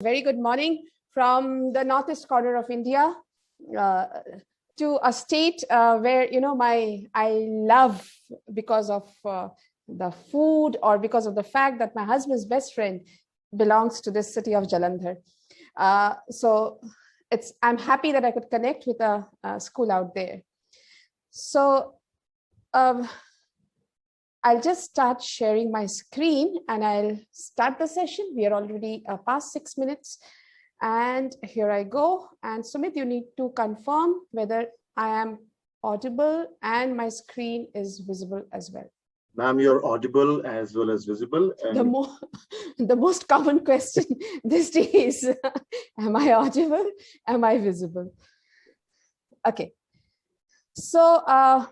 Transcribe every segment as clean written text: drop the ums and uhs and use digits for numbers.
Very good morning from the northeast corner of India to a state where I love because of the food or because of the fact that my husband's best friend belongs to this city of Jalandhar. So I'm happy that I could connect with a school out there. So I'll just start sharing my screen and I'll start the session. We are already past 6 minutes. And here I go. And Sumit, you need to confirm whether I am audible and my screen is visible as well. Ma'am, you're audible as well as visible. And the most common question these days, am I audible? Am I visible? Okay. So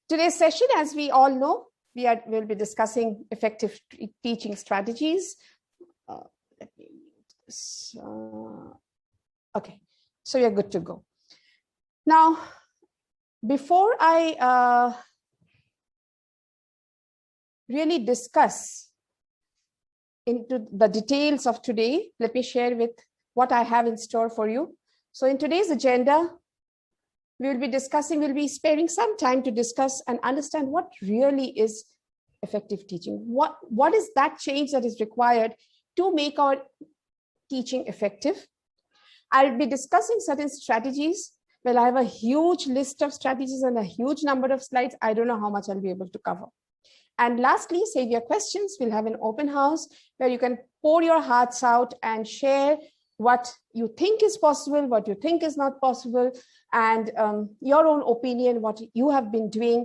today's session, as we all know, we'll be discussing effective teaching strategies. Let me mute this. Okay, so we are good to go. Now, before I really discuss into the details of today, let me share with what I have in store for you. So in today's agenda, we'll be sparing some time to discuss and understand what really is effective teaching. What is that change that is required to make our teaching effective? I'll be discussing certain strategies. Well, I have a huge list of strategies and a huge number of slides. I don't know how much I'll be able to cover. And lastly, save your questions. We'll have an open house where you can pour your hearts out and share what you think is possible, what you think is not possible, and your own opinion, what you have been doing.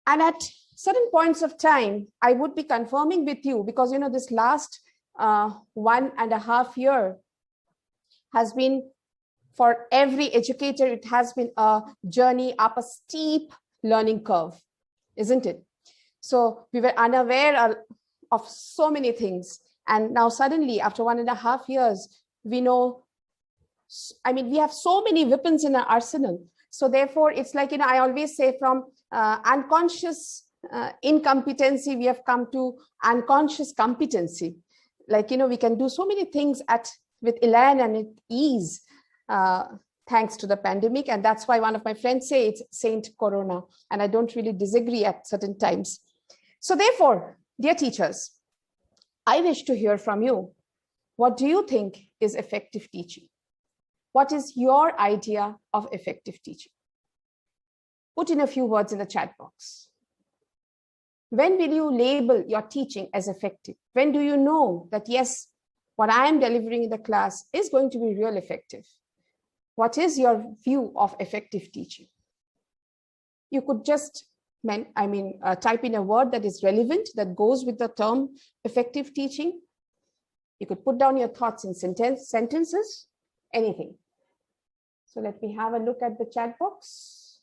And at certain points of time, I would be confirming with you because, this last 1.5 years has been, for every educator, it has been a journey up a steep learning curve, isn't it? So we were unaware of so many things. And now suddenly, after 1.5 years, we know, we have so many weapons in our arsenal. So therefore, it's like, I always say from unconscious incompetency, we have come to unconscious competency. Like, we can do so many things with elan and with ease, thanks to the pandemic. And that's why one of my friends say it's Saint Corona. And I don't really disagree at certain times. So therefore, dear teachers, I wish to hear from you. What do you think is effective teaching? What is your idea of effective teaching? Put in a few words in the chat box. When will you label your teaching as effective? When do you know that, yes, what I am delivering in the class is going to be real effective? What is your view of effective teaching? You could just type in a word that is relevant, that goes with the term effective teaching. You could put down your thoughts in sentences, anything. So let me have a look at the chat box.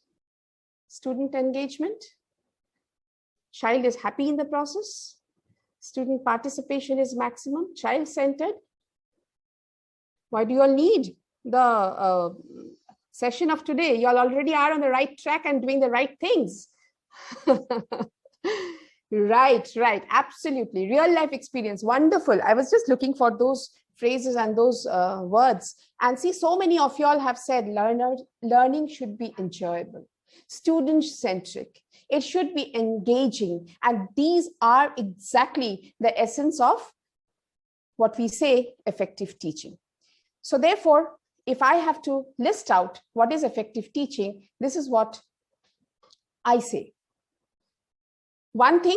Student engagement. Child is happy in the process. Student participation is maximum. Child-centered. Why do you all need the session of today? You all already are on the right track and doing the right things. Right. Absolutely. Real life experience. Wonderful. I was just looking for those phrases and those words. And see, so many of you all have said learning should be enjoyable, student-centric. It should be engaging. And these are exactly the essence of what we say effective teaching. So therefore, if I have to list out what is effective teaching, this is what I say. One thing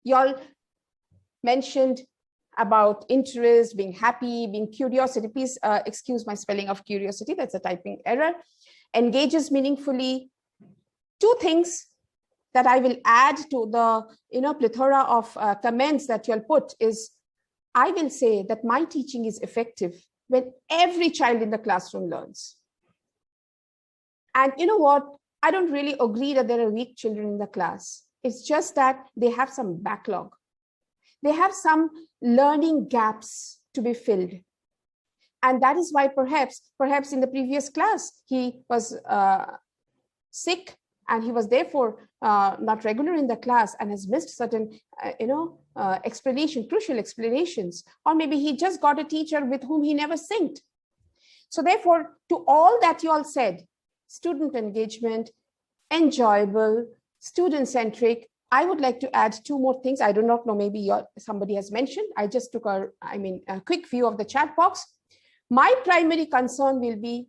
you all mentioned about interest, being happy, being curiosity. Please excuse my spelling of curiosity. That's a typing error. Engages meaningfully. Two things that I will add to the plethora of comments that you'll put is, I will say that my teaching is effective when every child in the classroom learns. And you know what? I don't really agree that there are weak children in the class. It's just that they have some backlog. They have some learning gaps to be filled. And that is why perhaps in the previous class, he was sick and he was therefore not regular in the class and has missed certain, crucial explanations, or maybe he just got a teacher with whom he never synced. So therefore, to all that you all said, student engagement, enjoyable, student-centric, I would like to add two more things. I do not know, maybe somebody has mentioned. I just took a quick view of the chat box. My primary concern will be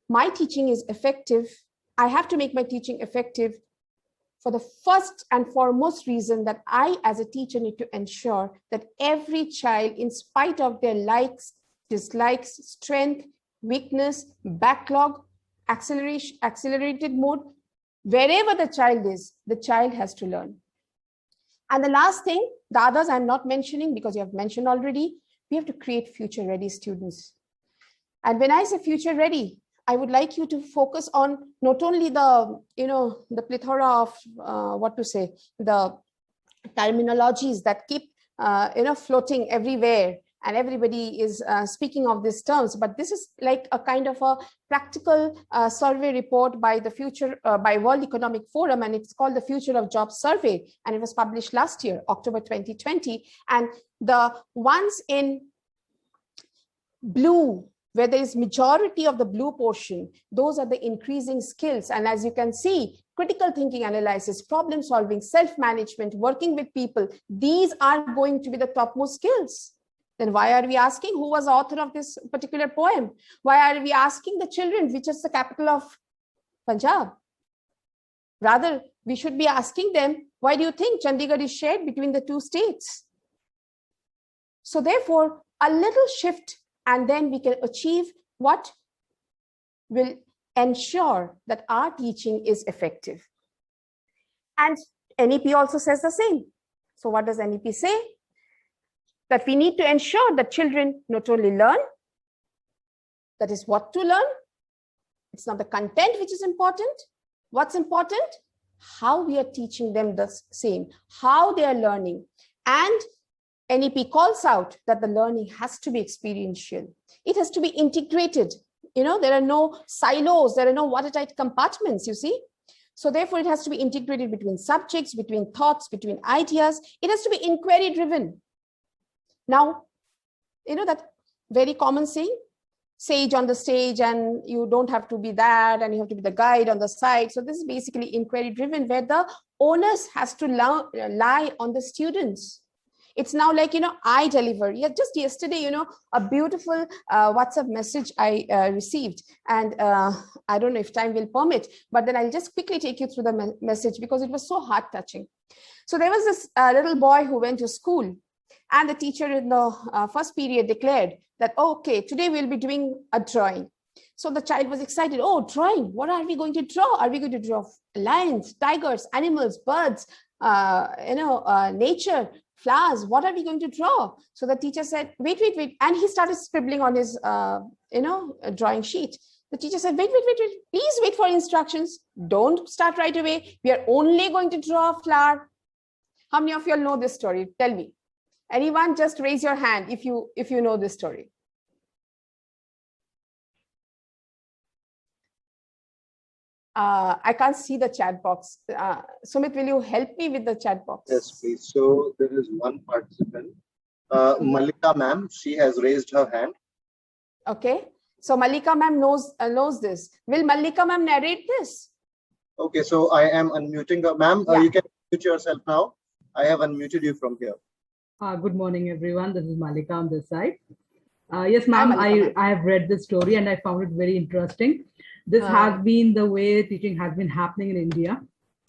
my teaching is effective. I have to make my teaching effective for the first and foremost reason that I, as a teacher, need to ensure that every child, in spite of their likes, dislikes, strength, weakness, backlog, accelerated mode, wherever the child has to learn. And the last thing, the others I'm not mentioning because you have mentioned already, we have to create future-ready students. And when I say future-ready, I would like you to focus on not only the plethora of the terminologies that keep floating everywhere, and everybody is speaking of these terms, but this is like a kind of a practical survey report by by World Economic Forum, and it's called the Future of Jobs Survey, and it was published last year, October 2020. And the ones in blue, where there is majority of the blue portion, those are the increasing skills. And as you can see, critical thinking, analysis, problem solving, self-management, working with people, these are going to be the topmost skills. Then why are we asking who was the author of this particular poem? Why are we asking the children which is the capital of Punjab? Rather, we should be asking them, why do you think Chandigarh is shared between the two states? So therefore, a little shift, and then we can achieve what will ensure that our teaching is effective. And NEP also says the same. So what does NEP say? That we need to ensure that children not only learn, that is what to learn. It's not the content which is important. What's important? How we are teaching them the same, how they are learning. And NEP calls out that the learning has to be experiential. It has to be integrated. There are no silos, there are no watertight compartments, you see. So therefore, it has to be integrated between subjects, between thoughts, between ideas. It has to be inquiry driven. Now, that very common saying, sage on the stage, and you don't have to be that, and you have to be the guide on the side. So this is basically inquiry driven, where the onus has to lie on the students. It's now like, I deliver. Yeah, just yesterday, a beautiful WhatsApp message I received. And I don't know if time will permit, but then I'll just quickly take you through the message because it was so heart-touching. So there was this little boy who went to school, and the teacher in the first period declared that, okay, today we'll be doing a drawing. So the child was excited. Oh, drawing. What are we going to draw? Are we going to draw lions, tigers, animals, birds, nature, flowers? What are we going to draw? So the teacher said, wait. And he started scribbling on his, drawing sheet. The teacher said, wait. Please wait for instructions. Don't start right away. We are only going to draw a flower. How many of you all know this story? Tell me. Anyone, just raise your hand if you know this story. I can't see the chat box. Sumit, will you help me with the chat box? Yes, please. So there is one participant, Malika ma'am. She has raised her hand. Okay. So Malika ma'am knows this. Will Malika ma'am narrate this? Okay. So I am unmuting her. Ma'am, Yeah. You can mute yourself now. I have unmuted you from here. Good morning, everyone. This is Malika on this side. Yes, ma'am, I have read this story and I found it very interesting. This has been the way teaching has been happening in India.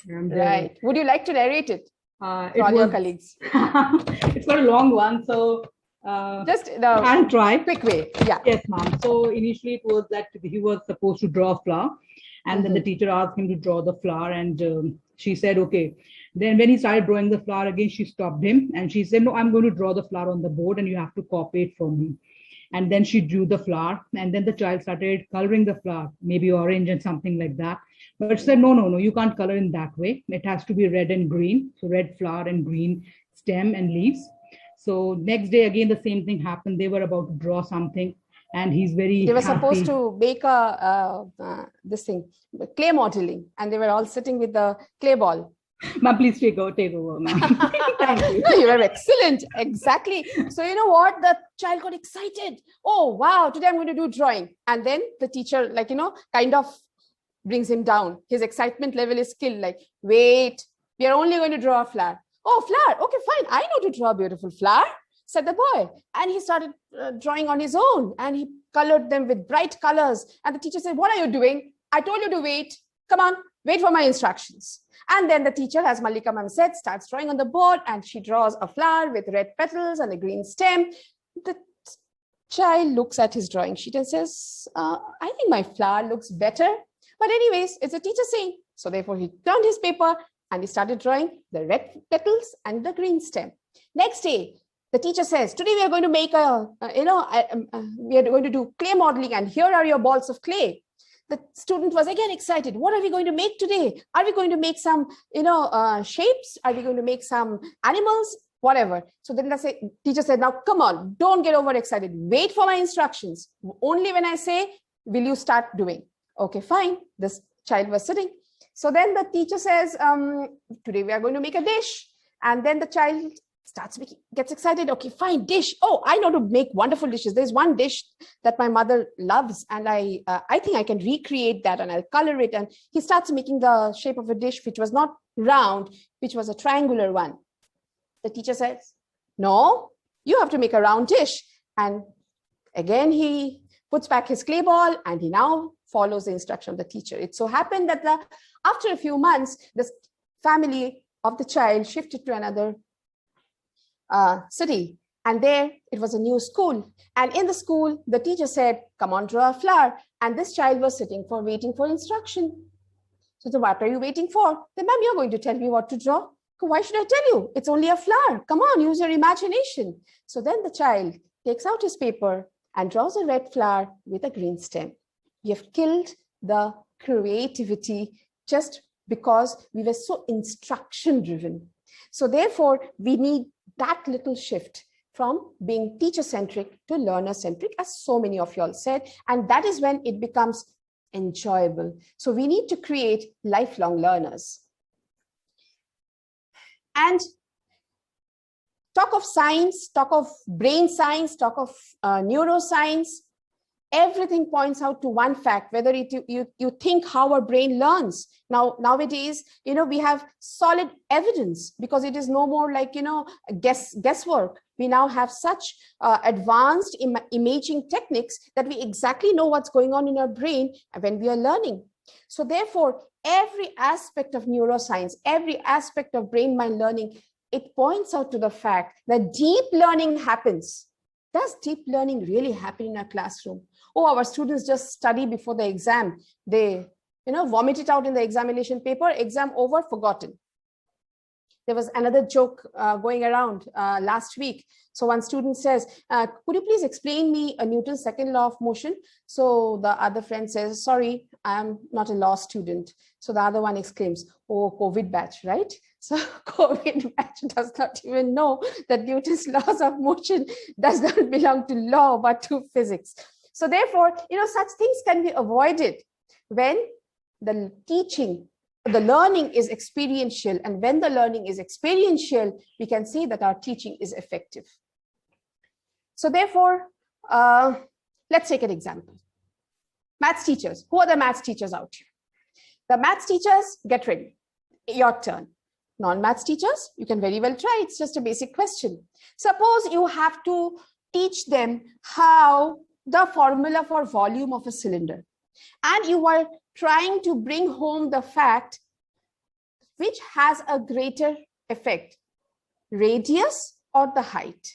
And, right. Would you like to narrate it to all your colleagues? It's got a long one, so just I'll try. Quick way. Yeah. Yes, ma'am. So initially it was that he was supposed to draw a flower, and then the teacher asked him to draw the flower, and she said, okay. Then when he started drawing the flower again, she stopped him and she said, no, I'm going to draw the flower on the board and you have to copy it from me. And then she drew the flower, and then the child started coloring the flower, maybe orange and something like that. But she said, no, you can't color in that way. It has to be red and green. So red flower and green stem and leaves. So next day, again, the same thing happened. They were about to draw something. and he's very They were happy. supposed to make this thing, clay modeling, and they were all sitting with the clay ball. Ma'am, please take over, ma'am. Thank you. No, you were excellent. Exactly. So you know what? The child got excited. Oh, wow, today I'm going to do drawing. And then the teacher, like, kind of brings him down. His excitement level is killed. Like, wait, we are only going to draw a flower. Oh, flower. Okay, fine. I know to draw a beautiful flower, said the boy. And he started drawing on his own. And he colored them with bright colors. And the teacher said, what are you doing? I told you to wait. Come on, wait for my instructions. And then the teacher, as Mallika ma'am said, starts drawing on the board, and she draws a flower with red petals and a green stem. The child looks at his drawing sheet and says, I think my flower looks better. But anyways, it's a teacher saying. So therefore, he turned his paper and he started drawing the red petals and the green stem. Next day, the teacher says, today we are going to make we are going to do clay modeling, and here are your balls of clay. The student was again excited. What are we going to make today? Are we going to make some, shapes? Are we going to make some animals? Whatever. So then the teacher said, now come on, don't get overexcited. Wait for my instructions. Only when I say, will you start doing? Okay, fine. This child was sitting. So then the teacher says, today we are going to make a dish. And then the child gets excited. Okay, fine, dish. Oh, I know to make wonderful dishes. There's one dish that my mother loves, and I think I can recreate that, and I'll color it. And he starts making the shape of a dish, which was not round, which was a triangular one. The teacher says, no, you have to make a round dish. And again, he puts back his clay ball, and he now follows the instruction of the teacher. It so happened that after a few months, the family of the child shifted to another city, and there it was a new school. And in the school, the teacher said, come on, draw a flower. And this child was waiting for instruction. So what are you waiting for? Then, ma'am, you're going to tell me what to draw. Why should I tell you? It's only a flower. Come on, use your imagination. So then the child takes out his paper and draws a red flower with a green stem. We have killed the creativity just because we were so instruction driven. So therefore, we need that little shift from being teacher-centric to learner-centric, as so many of you all said, and that is when it becomes enjoyable. So we need to create lifelong learners. And talk of science, talk of brain science, talk of neuroscience, everything points out to one fact, whether you think how our brain learns. Nowadays, we have solid evidence, because it is no more like, guesswork. We now have such advanced imaging techniques that we exactly know what's going on in our brain when we are learning. So therefore, every aspect of neuroscience, every aspect of brain-mind learning, it points out to the fact that deep learning happens. Does deep learning really happen in a classroom? Oh, our students just study before the exam. They, vomit it out in the examination paper, exam over, forgotten. There was another joke going around last week. So one student says, could you please explain me Newton's second law of motion? So the other friend says, sorry, I'm not a law student. So the other one exclaims, oh, COVID batch, right? So COVID batch does not even know that Newton's laws of motion does not belong to law, but to physics. So therefore, such things can be avoided when the learning is experiential. And when the learning is experiential, we can see that our teaching is effective. So therefore, let's take an example. Maths teachers. Who are the maths teachers out here? The maths teachers, get ready. Your turn. Non-maths teachers, you can very well try. It's just a basic question. Suppose you have to teach them how the formula for volume of a cylinder, and you are trying to bring home the fact which has a greater effect, radius or the height.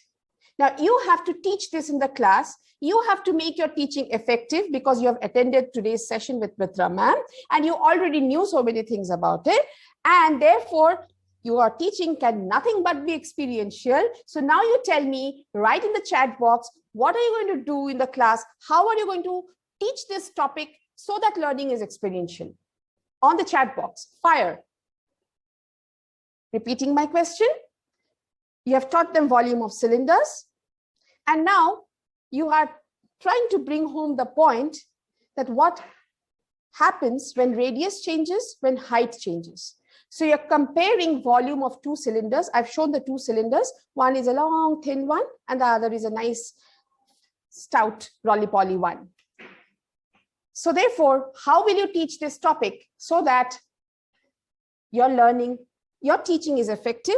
Now you have to teach this in the class. You have to make your teaching effective because you have attended today's session with Mitra ma'am and you already knew so many things about it. And therefore, your teaching can nothing but be experiential. So now you tell me, write in the chat box, what are you going to do in the class? How are you going to teach this topic so that learning is experiential? On the chat box, fire. Repeating my question, you have taught them volume of cylinders. And now you are trying to bring home the point that what happens when radius changes, when height changes. So you're comparing volume of two cylinders. I've shown the two cylinders. One is a long, thin one, and the other is a nice, stout, roly-poly one. So therefore, how will you teach this topic so that your learning, your teaching is effective?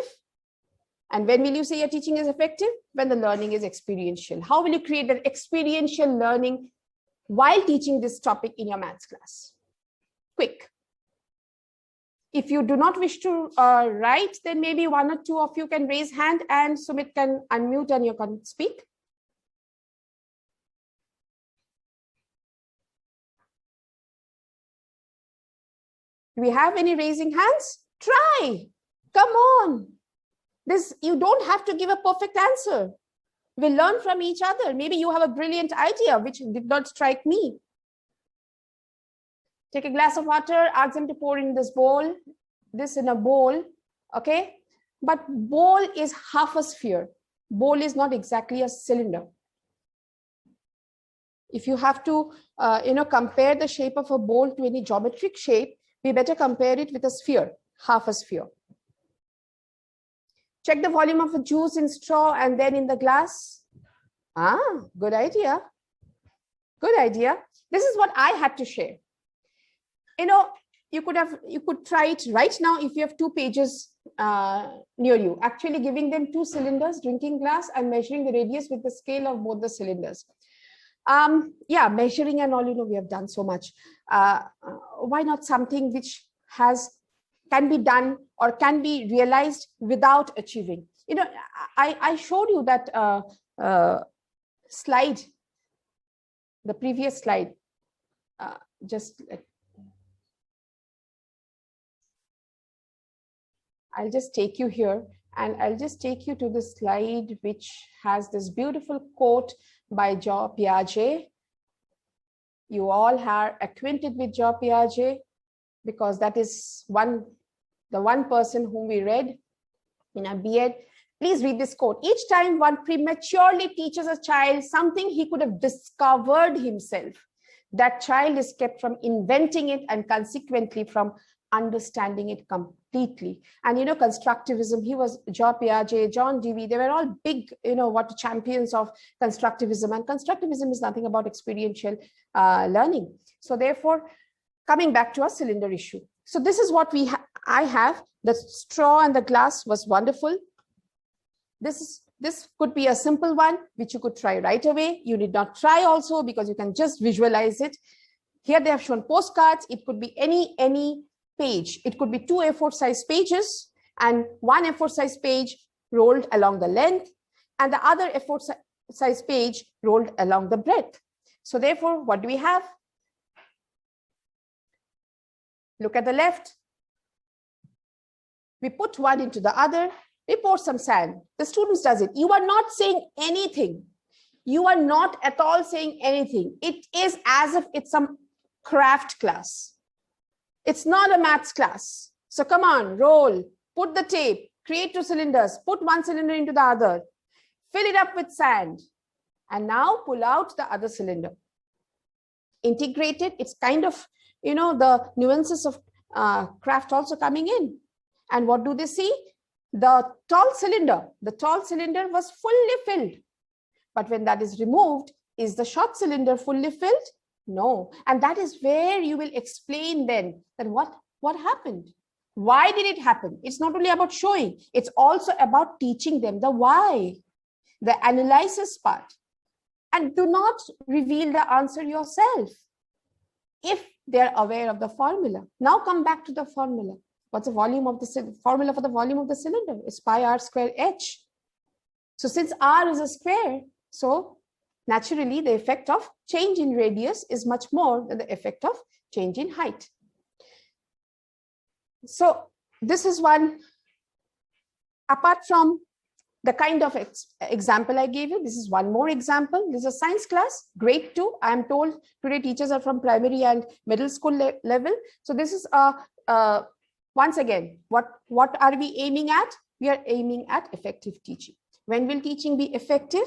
And when will you say your teaching is effective? When the learning is experiential. How will you create that experiential learning while teaching this topic in your maths class? Quick. If you do not wish to write, then maybe one or two of you can raise hand and Sumit can unmute and you can speak. Do we have any raising hands? Try. Come on. You don't have to give a perfect answer. We'll learn from each other. Maybe you have a brilliant idea which did not strike me. Take a glass of water, ask them to pour in this in a bowl, okay? But bowl is half a sphere. Bowl is not exactly a cylinder. If you have to, compare the shape of a bowl to any geometric shape, we better compare it with a sphere, half a sphere. Check the volume of a juice in straw and then in the glass. Good idea. Good idea. This is what I had to share. You could try it right now if you have 2 pages near you, actually giving them 2 cylinders, drinking glass, and measuring the radius with the scale of both the cylinders. Measuring and all, we have done so much. Why not something which can be done or can be realized without achieving? I showed you that slide, the previous slide. I'll just take you here and I'll just take you to the slide which has this beautiful quote by Jean Piaget. You all are acquainted with Jean Piaget because that is the one person whom we read in our B.Ed. Please read this quote. Each time one prematurely teaches a child something he could have discovered himself, that child is kept from inventing it and consequently from understanding it completely. And constructivism, he was Jean Piaget, John Dewey, they were all big, champions of constructivism. And constructivism is nothing about experiential learning. So therefore, coming back to our cylinder issue. So this is what I have. The straw and the glass was wonderful. This could be a simple one, which you could try right away. You need not try also because you can just visualize it. Here they have shown postcards. It could be any page. It could be 2 A4 size pages and 1 A4 size page rolled along the length and the other A4 size page rolled along the breadth. So therefore, what do we have? Look at the left. We put one into the other. We pour some sand. The students does it. You are not saying anything. You are not at all saying anything. It is as if it's some craft class. It's not a maths class. So come on, roll, put the tape, create 2 cylinders, put 1 cylinder into the other, fill it up with sand, and now pull out the other cylinder. Integrate it. It's kind of, the nuances of craft also coming in. And what do they see? The tall cylinder was fully filled. But when that is removed, is the short cylinder fully filled? No. And that is where you will explain then that what happened? Why did it happen? It's not only about showing, it's also about teaching them the why, the analysis part. And do not reveal the answer yourself if they're aware of the formula. Now come back to the formula. What's the volume of the formula for the volume of the cylinder? It's pi r square h. So since r is a square, so naturally the effect of change in radius is much more than the effect of change in height. So this is one, apart from the kind of example I gave you, this is one more example. This is a science class, grade 2. I am told today teachers are from primary and middle school level. So this is once again, what are we aiming at? We are aiming at effective teaching. When will teaching be effective?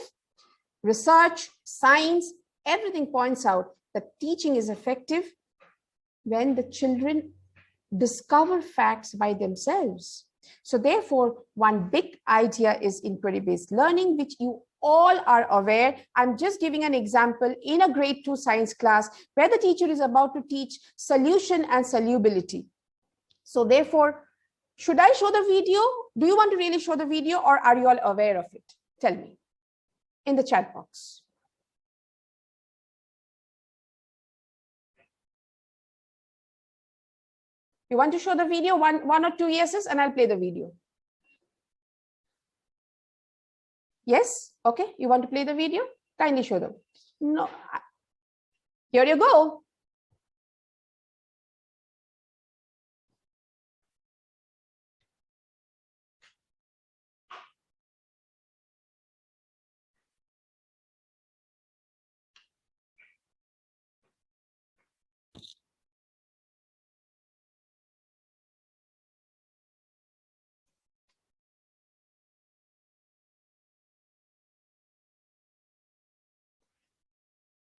Research, science, everything points out that teaching is effective when the children discover facts by themselves. So therefore, one big idea is inquiry-based learning, which you all are aware. I'm just giving an example in a grade 2 science class where the teacher is about to teach solution and solubility. So therefore, should I show the video? Do you want to really show the video, or are you all aware of it? Tell me in the chat box. You want to show the video? One or two yeses, and I'll play the video. Yes? Okay. You want to play the video? Kindly show them. No. Here you go.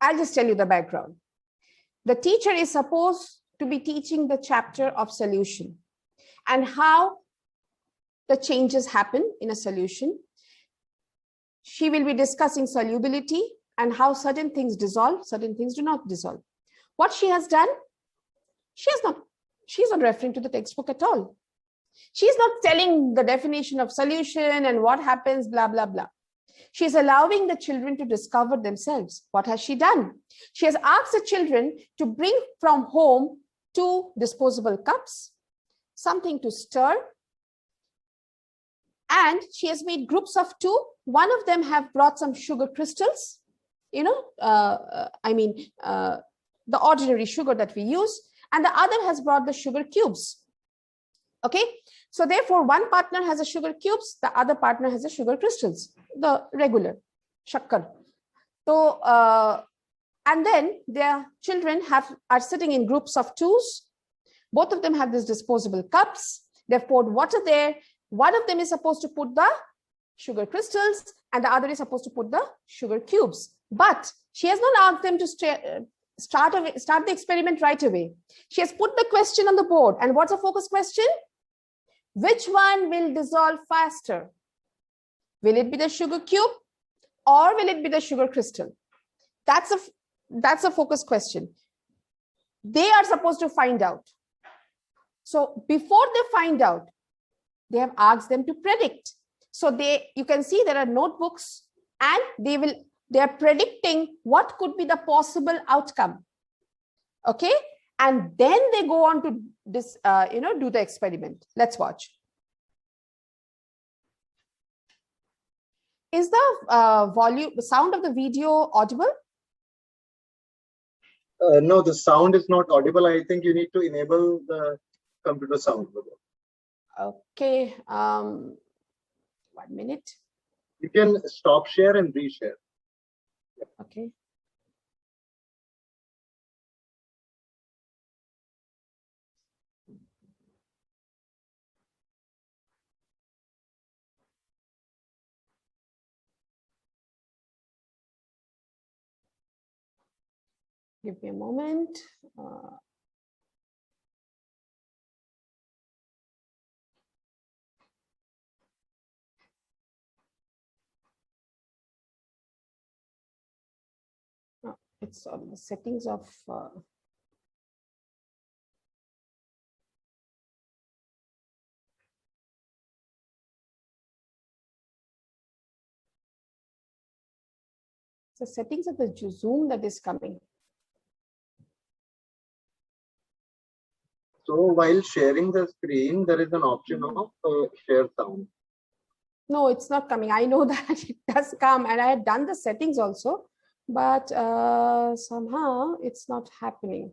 I'll just tell you the background. The teacher is supposed to be teaching the chapter of solution and how the changes happen in a solution. She will be discussing solubility and how certain things dissolve, certain things do not dissolve. What she has done, she's not referring to the textbook at all. She's not telling the definition of solution and what happens, blah, blah, blah. She's allowing the children to discover themselves. What has she done? She has asked the children to bring from home 2 disposable cups, something to stir, and she has made groups of 2. One of them have brought some sugar crystals, the ordinary sugar that we use, and the other has brought the sugar cubes. Okay, so therefore one partner has a sugar cubes, the other partner has a sugar crystals, the regular shakkar. So and then their children are sitting in groups of 2s. Both of them have these disposable cups. They've poured water there. One of them is supposed to put the sugar crystals and the other is supposed to put the sugar cubes. But she has not asked them to start the experiment right away. She has put the question on the board. And what's a focus question? Which one will dissolve faster? Will it be the sugar cube or will it be the sugar crystal? That's a focus question. They are supposed to find out. So before they find out, they have asked them to predict. So you can see there are notebooks and they are predicting what could be the possible outcome. Okay. And then they go on to this, do the experiment. Let's watch. Is the sound of the video audible? No, the sound is not audible. I think you need to enable the computer sound. Okay. 1 minute. You can stop share and reshare. Okay. Give me a moment. It's on the settings of the settings of the Zoom that is coming. So while sharing the screen, there is an option of share sound. No, it's not coming. I know that it does come, and I had done the settings also, but somehow it's not happening.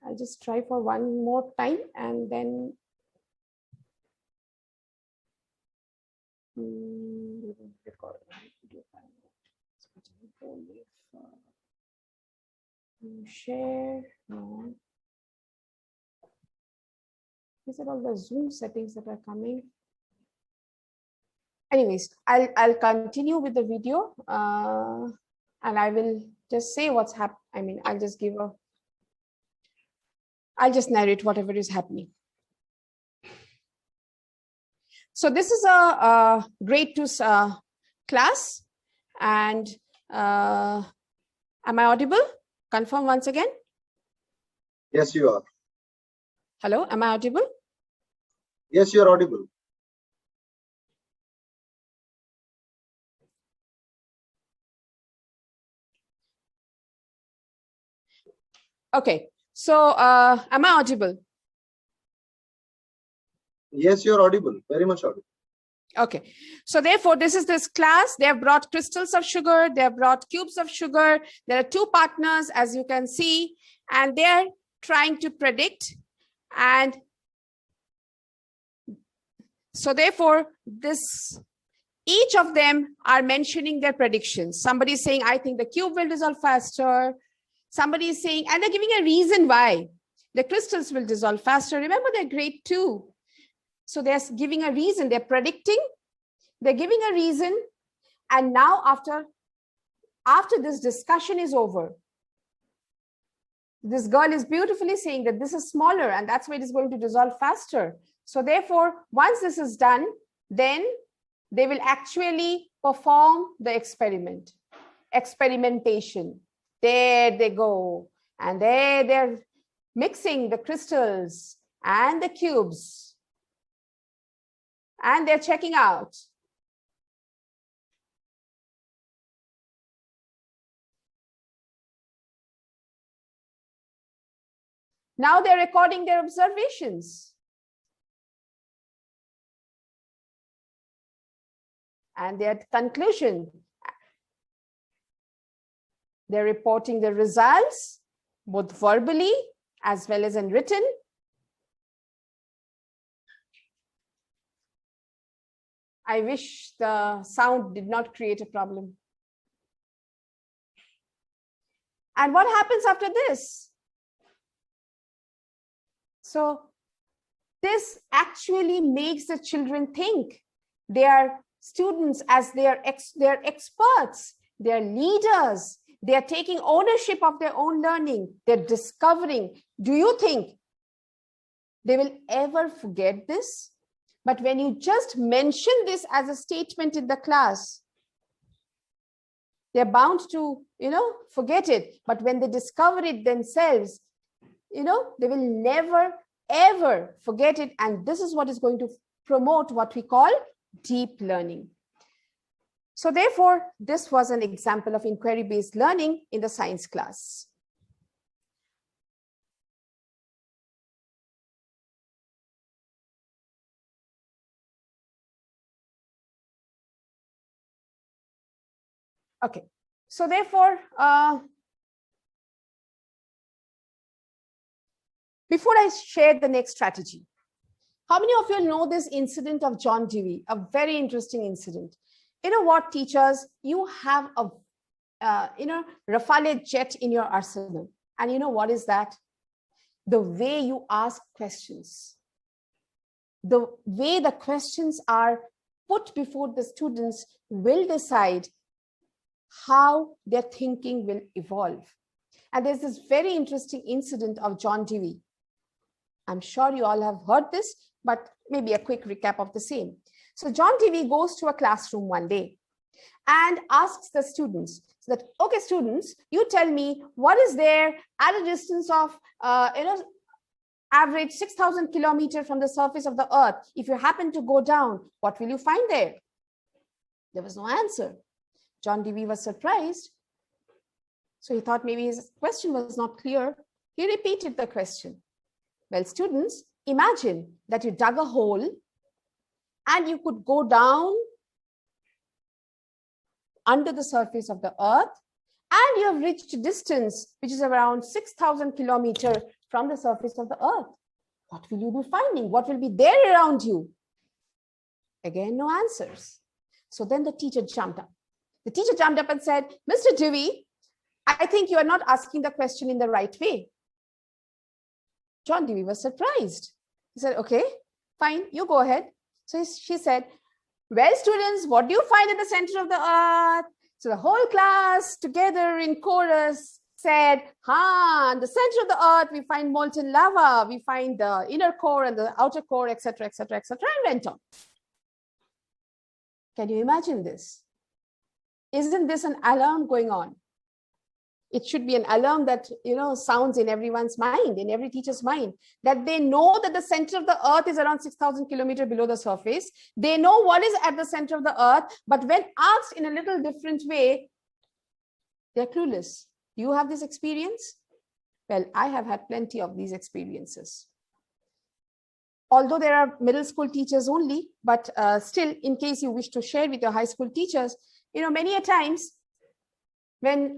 I'll just try for one more time and then share. No. These are all the Zoom settings that are coming. Anyways, I'll continue with the video and I will just say what's happening. I mean, I'll just narrate whatever is happening. So this is a grade 2 class, and am I audible? Confirm once again. Yes, you are. Hello, am I audible? Yes, you are audible. Okay, so am I audible? Yes, you are audible. Very much audible. Okay, so therefore, this class. They have brought crystals of sugar. They have brought cubes of sugar. There are two partners, as you can see, and they are trying to predict. And so therefore, each of them are mentioning their predictions. Somebody is saying, I think the cube will dissolve faster. Somebody is saying, and they're giving a reason why the crystals will dissolve faster. Remember, they're grade 2. So they're giving a reason, they're predicting, they're giving a reason. And now after this discussion is over, this girl is beautifully saying that this is smaller and that's why it is going to dissolve faster. So therefore, once this is done, then they will actually perform the experimentation. There they go. And there they're mixing the crystals and the cubes. And they're checking out. Now they're recording their observations. And their conclusion. They're reporting the results, both verbally as well as in written. I wish the sound did not create a problem. And what happens after this? So this actually makes the children think. They are students, as they are experts, they are leaders, they are taking ownership of their own learning, they're discovering. Do you think they will ever forget this? But when you just mention this as a statement in the class, they're bound to, forget it. But when they discover it themselves, they will never, ever forget it. And this is what is going to promote what we call deep learning. So therefore, this was an example of inquiry-based learning in the science class. Okay, so therefore, before I share the next strategy, how many of you know this incident of John Dewey? A very interesting incident. You know what, teachers? You have a, Rafale jet in your arsenal. And you know what is that? The way you ask questions. The way the questions are put before the students will decide how their thinking will evolve. And there's this very interesting incident of John Dewey. I'm sure you all have heard this, but maybe a quick recap of the same. So John Dewey goes to a classroom one day and asks the students that, okay, students, you tell me what is there at a distance of, average 6,000 kilometers from the surface of the earth. If you happen to go down, what will you find there? There was no answer. John Dewey was surprised. So he thought maybe his question was not clear. He repeated the question. Well, students, imagine that you dug a hole and you could go down under the surface of the earth and you have reached a distance which is around 6,000 kilometers from the surface of the earth. What will you be finding? What will be there around you? Again, no answers. So then the teacher jumped up. The teacher jumped up and said, Mr. Dewey, I think you are not asking the question in the right way. John Dewey was surprised. He said, okay, fine, you go ahead. So she said, well, students, what do you find at the center of the earth? So the whole class together in chorus said, in the center of the earth, we find molten lava, we find the inner core and the outer core, etc., etc., etc., and went on. Can you imagine this? Isn't this an alarm going on? It should be an alarm that, sounds in everyone's mind, in every teacher's mind, that they know that the center of the earth is around 6,000 kilometers below the surface. They know what is at the center of the earth, but when asked in a little different way, they're clueless. Do you have this experience? Well, I have had plenty of these experiences. Although there are middle school teachers only, but still, in case you wish to share with your high school teachers, many a times, when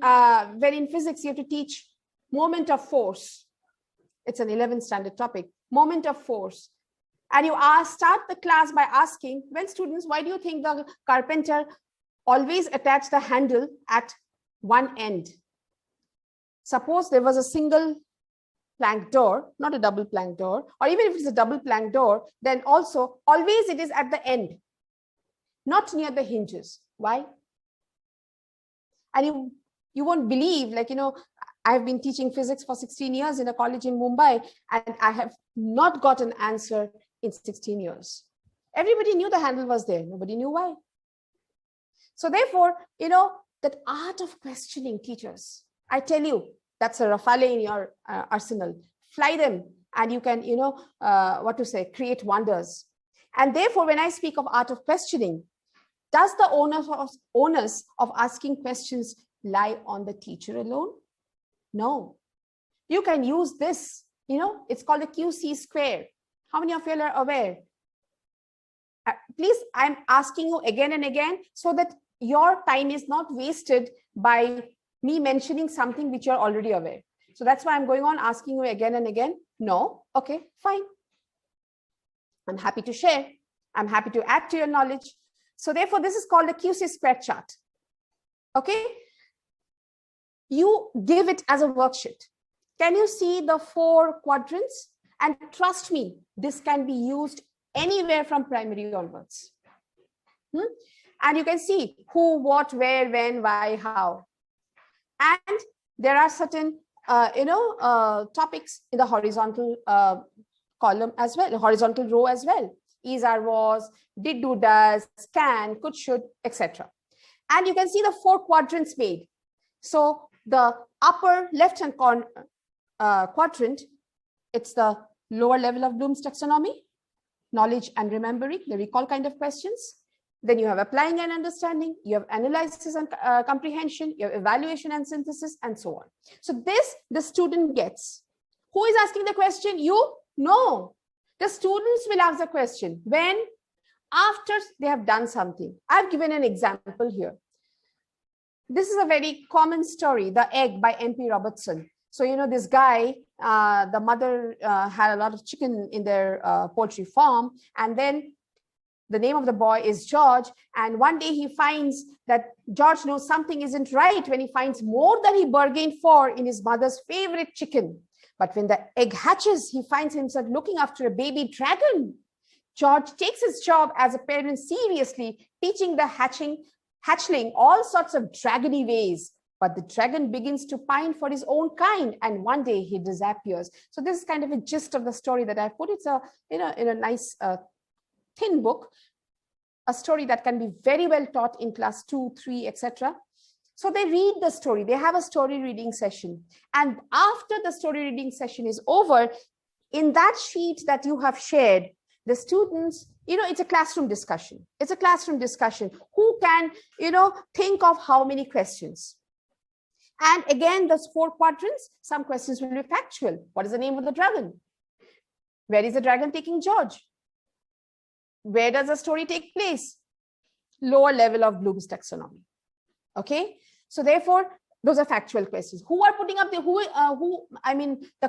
in physics you have to teach moment of force, it's an 11th standard topic, moment of force, and you start the class by asking, well, students, why do you think the carpenter always attached the handle at one end? Suppose there was a single plank door, not a double plank door, or even if it's a double plank door, then also always it is at the end, not near the hinges. Why? And you won't believe, I've been teaching physics for 16 years in a college in Mumbai, and I have not got an answer in 16 years. Everybody knew the handle was there. Nobody knew why. So therefore, that art of questioning, teachers, I tell you, that's a Rafale in your arsenal. Fly them and you can, create wonders. And therefore, when I speak of art of questioning, does the onus of asking questions lie on the teacher alone? No. You can use this, it's called the QC square. How many of you are aware? Please, I'm asking you again and again so that your time is not wasted by me mentioning something which you're already aware. So that's why I'm going on asking you again and again. No? Okay, fine. I'm happy to share. I'm happy to add to your knowledge. So therefore, this is called the QC square chart. Okay? You give it as a worksheet. Can you see the 4 quadrants? And trust me, this can be used anywhere from primary onwards. And you can see who, what, where, when, why, how. And there are certain, topics in the horizontal column as well, the horizontal row as well. Is, are, was, did, do, does, can, could, should, etc. And you can see the 4 quadrants made. So the upper left-hand quadrant, it's the lower level of Bloom's taxonomy, knowledge and remembering, the recall kind of questions. Then you have applying and understanding, you have analysis and comprehension, you have evaluation and synthesis, and so on. So this the student gets. Who is asking the question? You? No. The students will ask the question when? After they have done something. I've given an example here. This is a very common story, The Egg by M.P. Robertson. So, this guy, the mother had a lot of chicken in their poultry farm, and then the name of the boy is George. And one day he finds that George knows something isn't right when he finds more than he bargained for in his mother's favorite chicken. But when the egg hatches, he finds himself looking after a baby dragon. George takes his job as a parent seriously, teaching the hatchling all sorts of dragony ways. But the dragon begins to pine for his own kind, and one day he disappears. So this is kind of a gist of the story that I put. It's in a nice thin book, a story that can be very well taught in class 2, 3, etc. So they read the story. They have a story reading session. And after the story reading session is over, in that sheet that you have shared, the students, it's a classroom discussion. It's a classroom discussion. Who can, think of how many questions? And again, those 4 quadrants, some questions will be factual. What is the name of the dragon? Where is the dragon taking George? Where does the story take place? Lower level of Bloom's taxonomy. Okay. So therefore, those are factual questions. Who are putting up the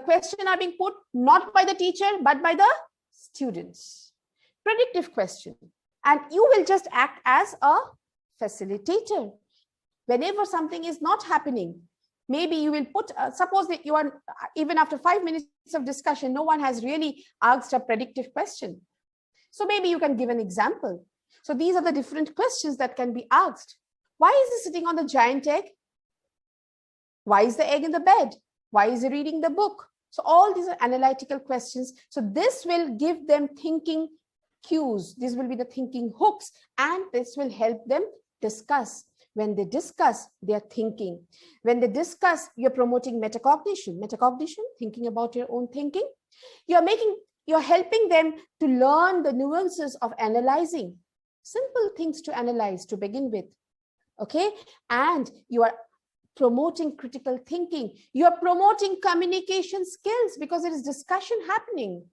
question are being put not by the teacher, but by the students. Predictive question. And you will just act as a facilitator. Whenever something is not happening, maybe you will put, suppose that you are, even after 5 minutes of discussion, no one has really asked a predictive question. So maybe you can give an example. So these are the different questions that can be asked. Why is he sitting on the giant egg? Why is the egg in the bed? Why is he reading the book? So all these are analytical questions. So this will give them thinking cues. These will be the thinking hooks, and this will help them discuss. When they discuss, they are thinking. When they discuss, you're promoting metacognition. Metacognition, thinking about your own thinking. You're helping them to learn the nuances of analyzing. Simple things to analyze to begin with. Okay? And you are promoting critical thinking. You're promoting communication skills because there is discussion happening.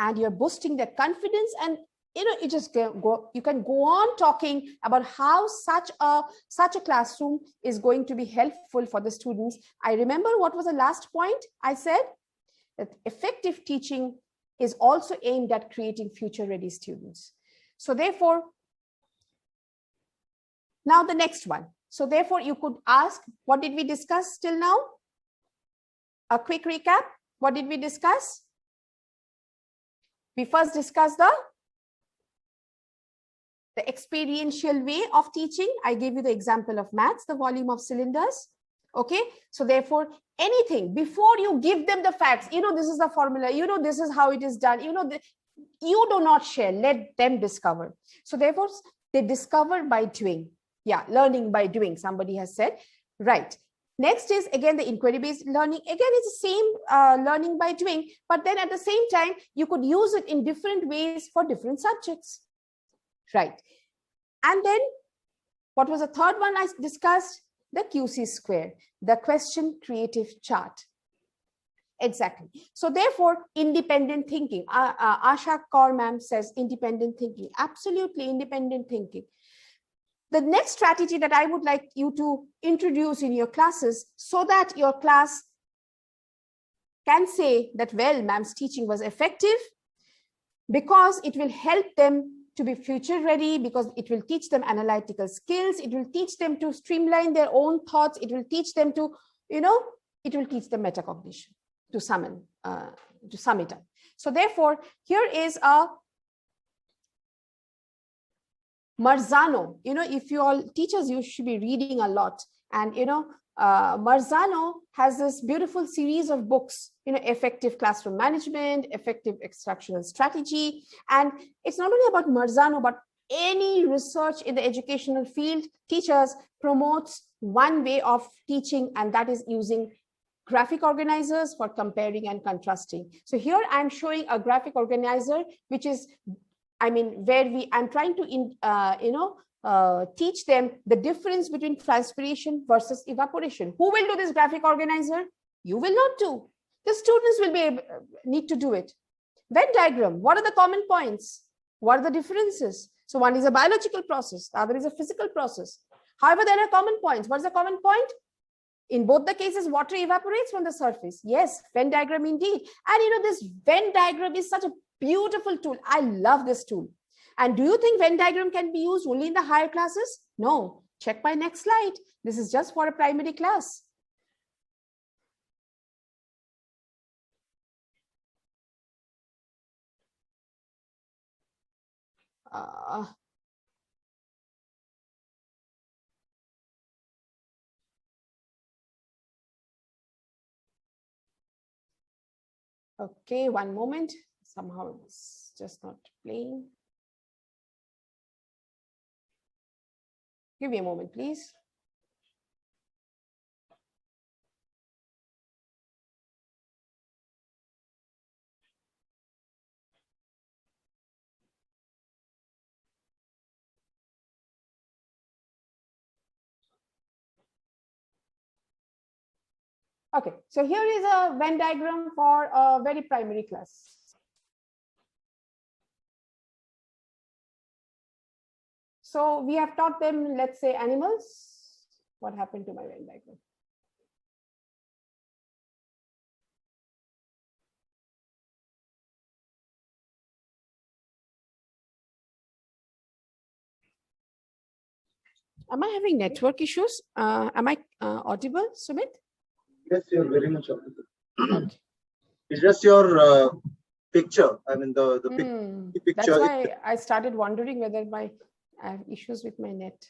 And you're boosting their confidence, and you just you can go on talking about how such a classroom is going to be helpful for the students. I remember what was the last point I said, that effective teaching is also aimed at creating future ready students. So therefore, now the next one. So therefore you could ask, what did we discuss till now? A quick recap. What did we discuss? We first discussed the experiential way of teaching. I gave you the example of maths, the volume of cylinders. Okay, so therefore anything before you give them the facts, this is the formula, this is how it is done, you do not share, let them discover. So therefore they discover by doing. Yeah, learning by doing, somebody has said, right. Next is again the inquiry based learning. Again, it's the same learning by doing, but then at the same time you could use it in different ways for different subjects. Right. And then what was the third one I discussed? The QC square, the question creative chart. Exactly. So therefore, independent thinking. Asha Kaur ma'am says independent thinking. Absolutely independent thinking. The next strategy that I would like you to introduce in your classes, so that your class can say that, well, ma'am's teaching was effective, because it will help them to be future ready, because it will teach them analytical skills. It will teach them to streamline their own thoughts. It will teach them to, it will teach them metacognition, to sum it up. So therefore, here is a Marzano. If you all teachers, you should be reading a lot. And, Marzano has this beautiful series of books, effective classroom management, effective instructional strategy. And it's not only about Marzano, but any research in the educational field, teachers promotes one way of teaching, and that is using graphic organizers for comparing and contrasting. So here I'm showing a graphic organizer, which is, where I'm trying to, teach them the difference between transpiration versus evaporation. Who will do this graphic organizer? You will not do. The students will need to do it. Venn diagram, what are the common points? What are the differences? So one is a biological process, the other is a physical process. However, there are common points. What is the common point? In both the cases, water evaporates from the surface. Yes, Venn diagram indeed. And this Venn diagram is such a beautiful tool. I love this tool. And do you think Venn diagram can be used only in the higher classes? No. Check my next slide. This is just for a primary class. Okay, one moment. Somehow it's just not playing. Give me a moment, please. Okay, so here is a Venn diagram for a very primary class. So we have taught them, let's say, animals. What happened to my Venn diagram? Am I having network issues? Am I audible, Sumit? Yes, you're very much audible. Okay. It's just your picture. The picture. That's why I started wondering whether I have issues with my net.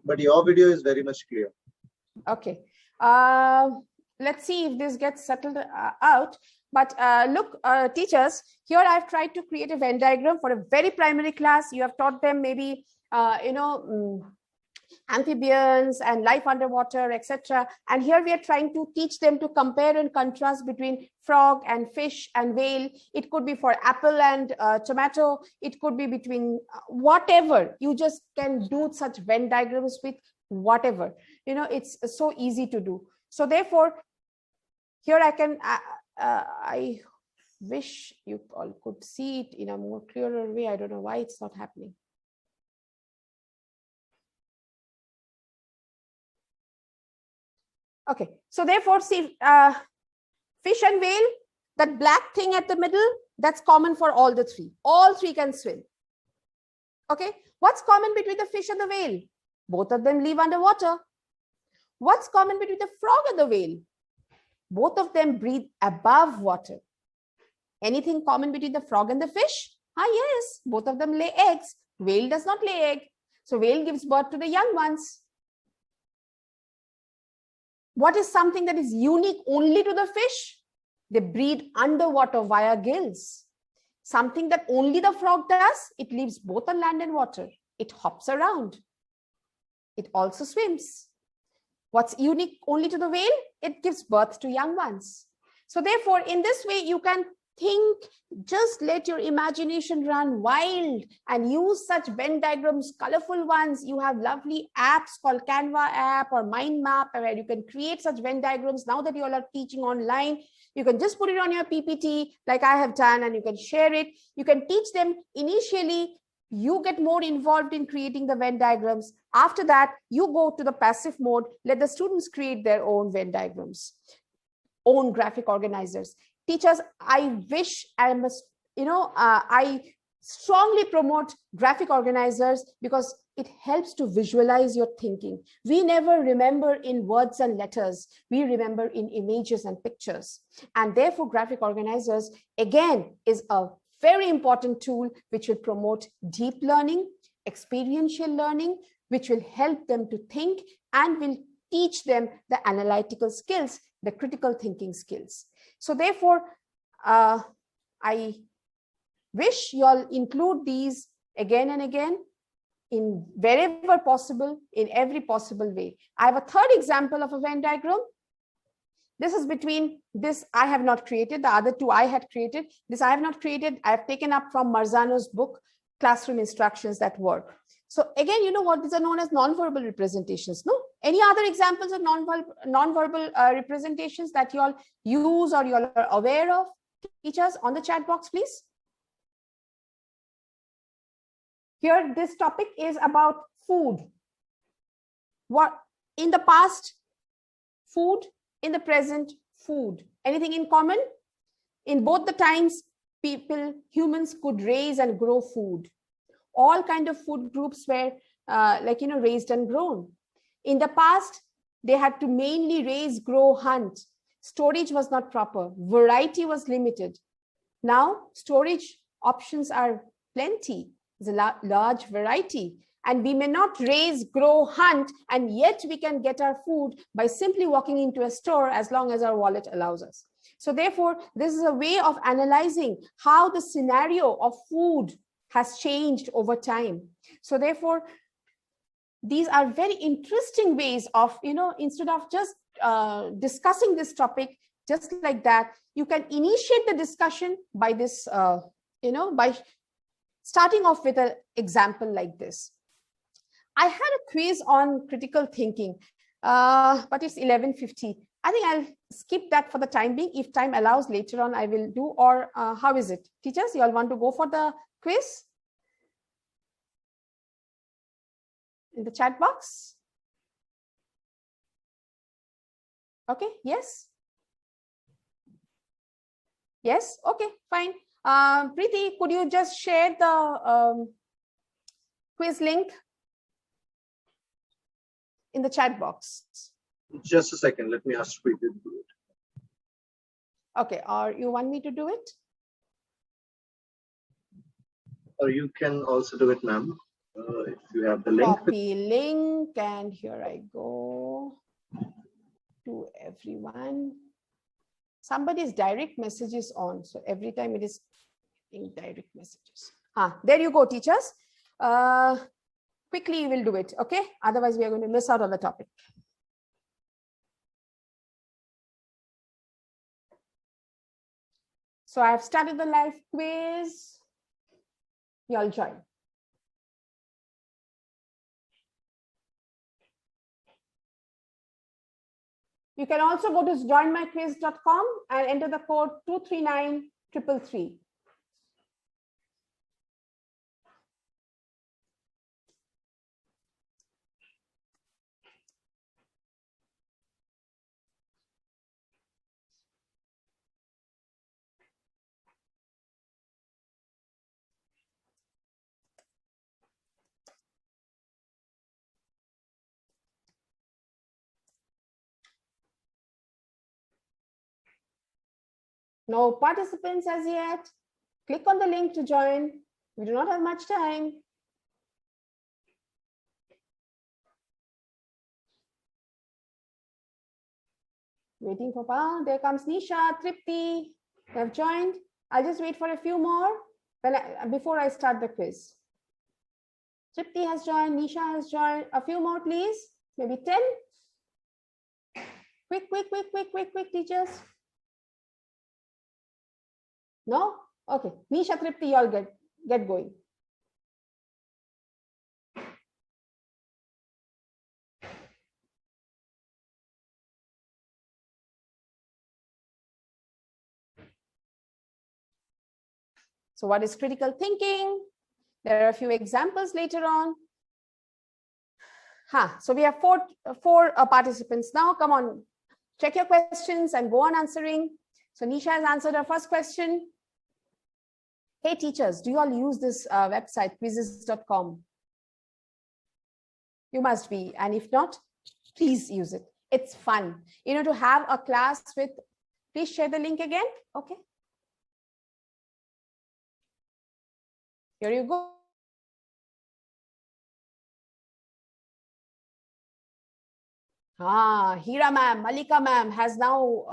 But your video is very much clear. Okay. Let's see if this gets settled out. But look, teachers, here I've tried to create a Venn diagram for a very primary class. You have taught them maybe, amphibians and life underwater, etc. And here we are trying to teach them to compare and contrast between frog and fish and whale. It could be for apple and tomato. It could be between whatever. You just can do such Venn diagrams with whatever. It's so easy to do. So therefore, here I can, I wish you all could see it in a more clearer way. I don't know why it's not happening. Okay, so therefore, see, fish and whale, that black thing at the middle, that's common for all the three. All three can swim. Okay, what's common between the fish and the whale? Both of them live underwater. What's common between the frog and the whale? Both of them breathe above water. Anything common between the frog and the fish? Yes, both of them lay eggs. Whale does not lay egg. So whale gives birth to the young ones. What is something that is unique only to the fish? They breathe underwater via gills. Something that only the frog does, it lives both on land and water. It hops around. It also swims. What's unique only to the whale? It gives birth to young ones. So therefore, in this way, you can think, just let your imagination run wild and use such Venn diagrams, colorful ones. You have lovely apps called Canva app or Mind Map where you can create such Venn diagrams. Now that you all are teaching online, you can just put it on your PPT like I have done and you can share it. You can teach them initially. You get more involved in creating the Venn diagrams. After that, you go to the passive mode. Let the students create their own Venn diagrams, own graphic organizers. Teachers, I wish I strongly promote graphic organizers because it helps to visualize your thinking. We never remember in words and letters. We remember in images and pictures. And therefore, graphic organizers, again, is a very important tool which will promote deep learning, experiential learning, which will help them to think and will teach them the analytical skills, the critical thinking skills. So therefore, I wish you all include these again and again in wherever possible, in every possible way. I have a third example of a Venn diagram. This is between this I have not created, the other two I had created. This I have not created, I have taken up from Marzano's book, Classroom Instructions That Work. So again, you know what these are known as non-verbal representations, no? Any other examples of non-verbal representations that you all use or you all are aware of? Teachers, on the chat box, please. Here, this topic is about food. What in the past, food, in the present, food. Anything in common? In both the times, humans could raise and grow food. All kind of food groups were raised and grown. In the past, they had to mainly raise, grow, hunt. Storage was not proper. Variety was limited. Now, storage options are plenty. There's a large variety. And we may not raise, grow, hunt, and yet we can get our food by simply walking into a store as long as our wallet allows us. So therefore, this is a way of analyzing how the scenario of food has changed over time. So therefore, these are very interesting ways of, instead of just discussing this topic just like that, you can initiate the discussion by this, by starting off with an example like this. I had a quiz on critical thinking, but it's 11:50. I think I'll skip that for the time being. If time allows later on, I will do, or how is it? Teachers, you all want to go for the quiz? In the chat box? Okay, yes? Yes, okay, fine. Preeti, could you just share the quiz link in the chat box? Just a second, let me ask Preeti to do it. Okay, or you want me to do it? Or you can also do it, ma'am. If you have the link. Copy link, and here I go to everyone. Somebody's direct message is on, so every time it is in direct messages. There you go, teachers. Quickly we'll do it, okay? Otherwise we are going to miss out on the topic. So I've started the live quiz. You all join. You can also go to joinmyquiz.com and enter the code 239333. No participants as yet. Click on the link to join. We do not have much time. Waiting for there comes Nisha, Tripti. They have joined. I'll just wait for a few more before I start the quiz. Tripti has joined, Nisha has joined. A few more, please. Maybe 10. Quick, teachers. No? Okay. Nisha, Tripti, you all get going. So what is critical thinking? There are a few examples later on. So we have four participants now. Come on, check your questions and go on answering. So Nisha has answered her first question. Hey teachers, do you all use this website, quizzes.com? You must be, and if not, please use it. It's fun. To have a class with, please share the link again. Okay. Here you go. Hira ma'am, Malika ma'am has now,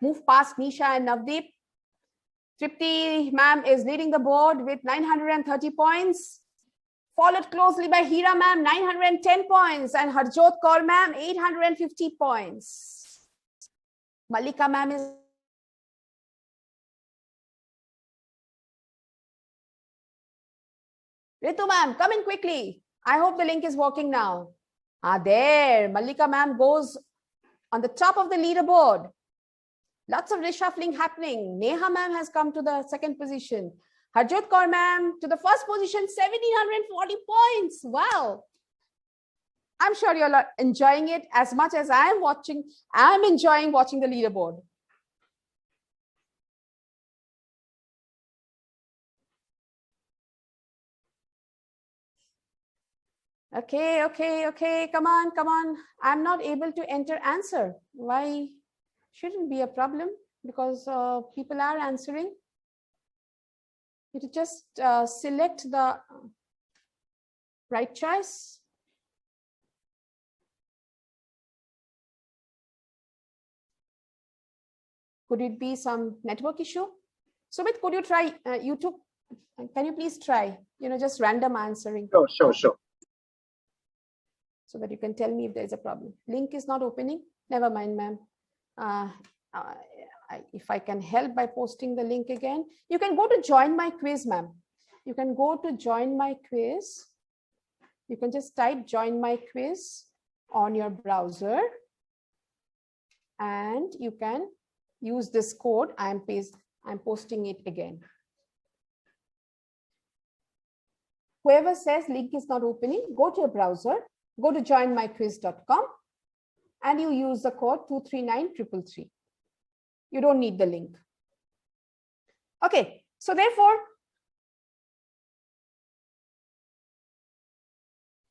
moved past Nisha and Navdeep. Tripti ma'am is leading the board with 930 points. Followed closely by Hira ma'am, 910 points. And Harjot Kaur ma'am, 850 points. Malika ma'am is Ritu ma'am, come in quickly. I hope the link is working now. There. Malika ma'am goes on the top of the leaderboard. Lots of reshuffling happening. Neha ma'am has come to the second position. Harjot Kaur ma'am to the first position, 1740 points. Wow. I'm sure you're enjoying it as much as I am watching. I'm enjoying watching the leaderboard. Okay. Come on. I'm not able to enter answer. Why? Shouldn't be a problem because people are answering. You just select the right choice. Could it be some network issue? Sumit, could you try YouTube? Can you please try, just random answering? Sure. So that you can tell me if there's a problem. Link is not opening. Never mind, ma'am. If I can help by posting the link again, you can go to join my quiz, ma'am. You can go to join my quiz. You can just type join my quiz on your browser. And you can use this code. I'm posting it again. Whoever says link is not opening, go to your browser, go to joinmyquiz.com and you use the code 239333. You don't need the link. Okay, so therefore,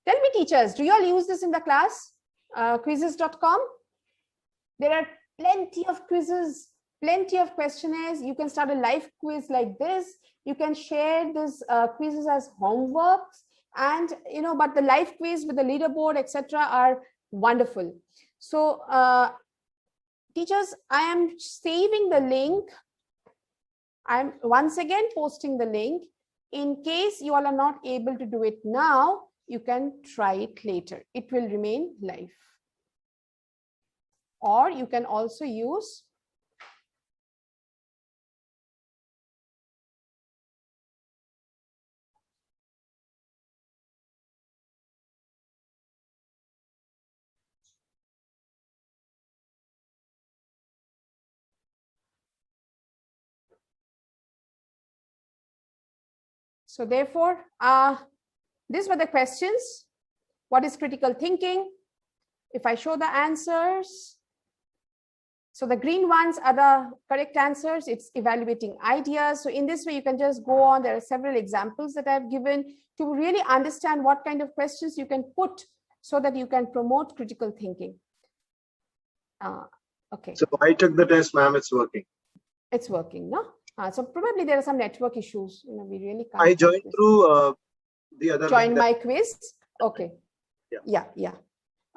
tell me teachers, do you all use this in the class? Quizzes.com? There are plenty of quizzes plenty of questionnaires. You can start a live quiz like this. You can share this quizzes as homeworks, and but the live quiz with the leaderboard, etc., are wonderful. So teachers, I am saving the link. I'm once again posting the link. In case you all are not able to do it now, you can try it later. It will remain live. Or you can also use so therefore, these were the questions. What is critical thinking? If I show the answers, so the green ones are the correct answers. It's evaluating ideas. So in this way, you can just go on. There are several examples that I've given to really understand what kind of questions you can put so that you can promote critical thinking. Okay. So I took the test, ma'am. It's working. It's working, no? So probably there are some network issues. We really can't. I joined through the other. Join my quiz. Okay. Yeah. Yeah.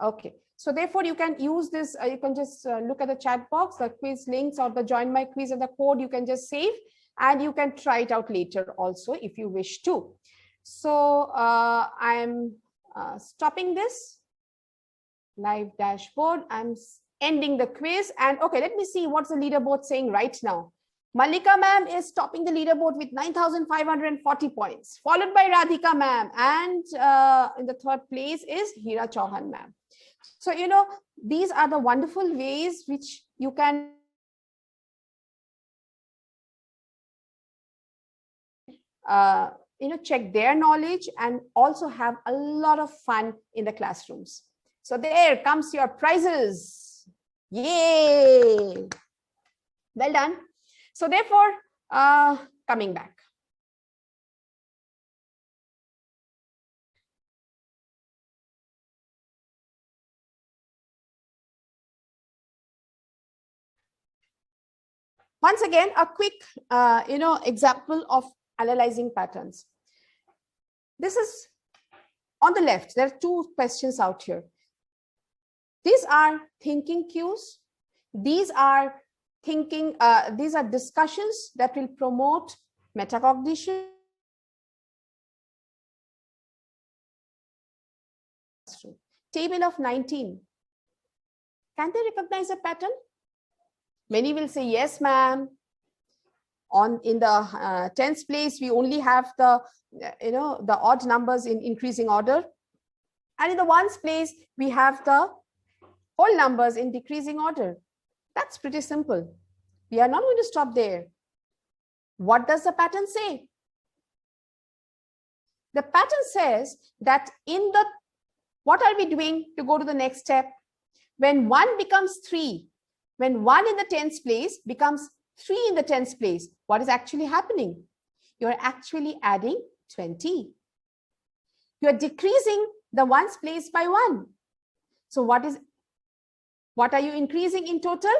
Okay. So therefore, you can use this. You can just look at the chat box, the quiz links, or the join my quiz and the code. You can just save, and you can try it out later also if you wish to. So I'm stopping this live dashboard. I'm ending the quiz, and okay, let me see what's the leaderboard saying right now. Malika ma'am is topping the leaderboard with 9,540 points, followed by Radhika ma'am, and in the third place is Hira Chauhan ma'am. So, these are the wonderful ways which you can check their knowledge and also have a lot of fun in the classrooms. So there comes your prizes. Yay! Well done. So therefore, coming back. Once again, a quick, example of analyzing patterns. This is on the left. There are two questions out here. These are thinking cues. These are these are discussions that will promote metacognition. Table of 19. Can they recognize a pattern? Many will say, yes, ma'am. In the tens place, we only have the, the odd numbers in increasing order. And in the ones place, we have the whole numbers in decreasing order. That's pretty simple. We are not going to stop there. What does the pattern say? The pattern says that what are we doing to go to the next step? When 1 becomes 3, when 1 in the tens place becomes 3 in the tens place, what is actually happening? You're actually adding 20. You're decreasing the ones place by 1. So what are you increasing in total?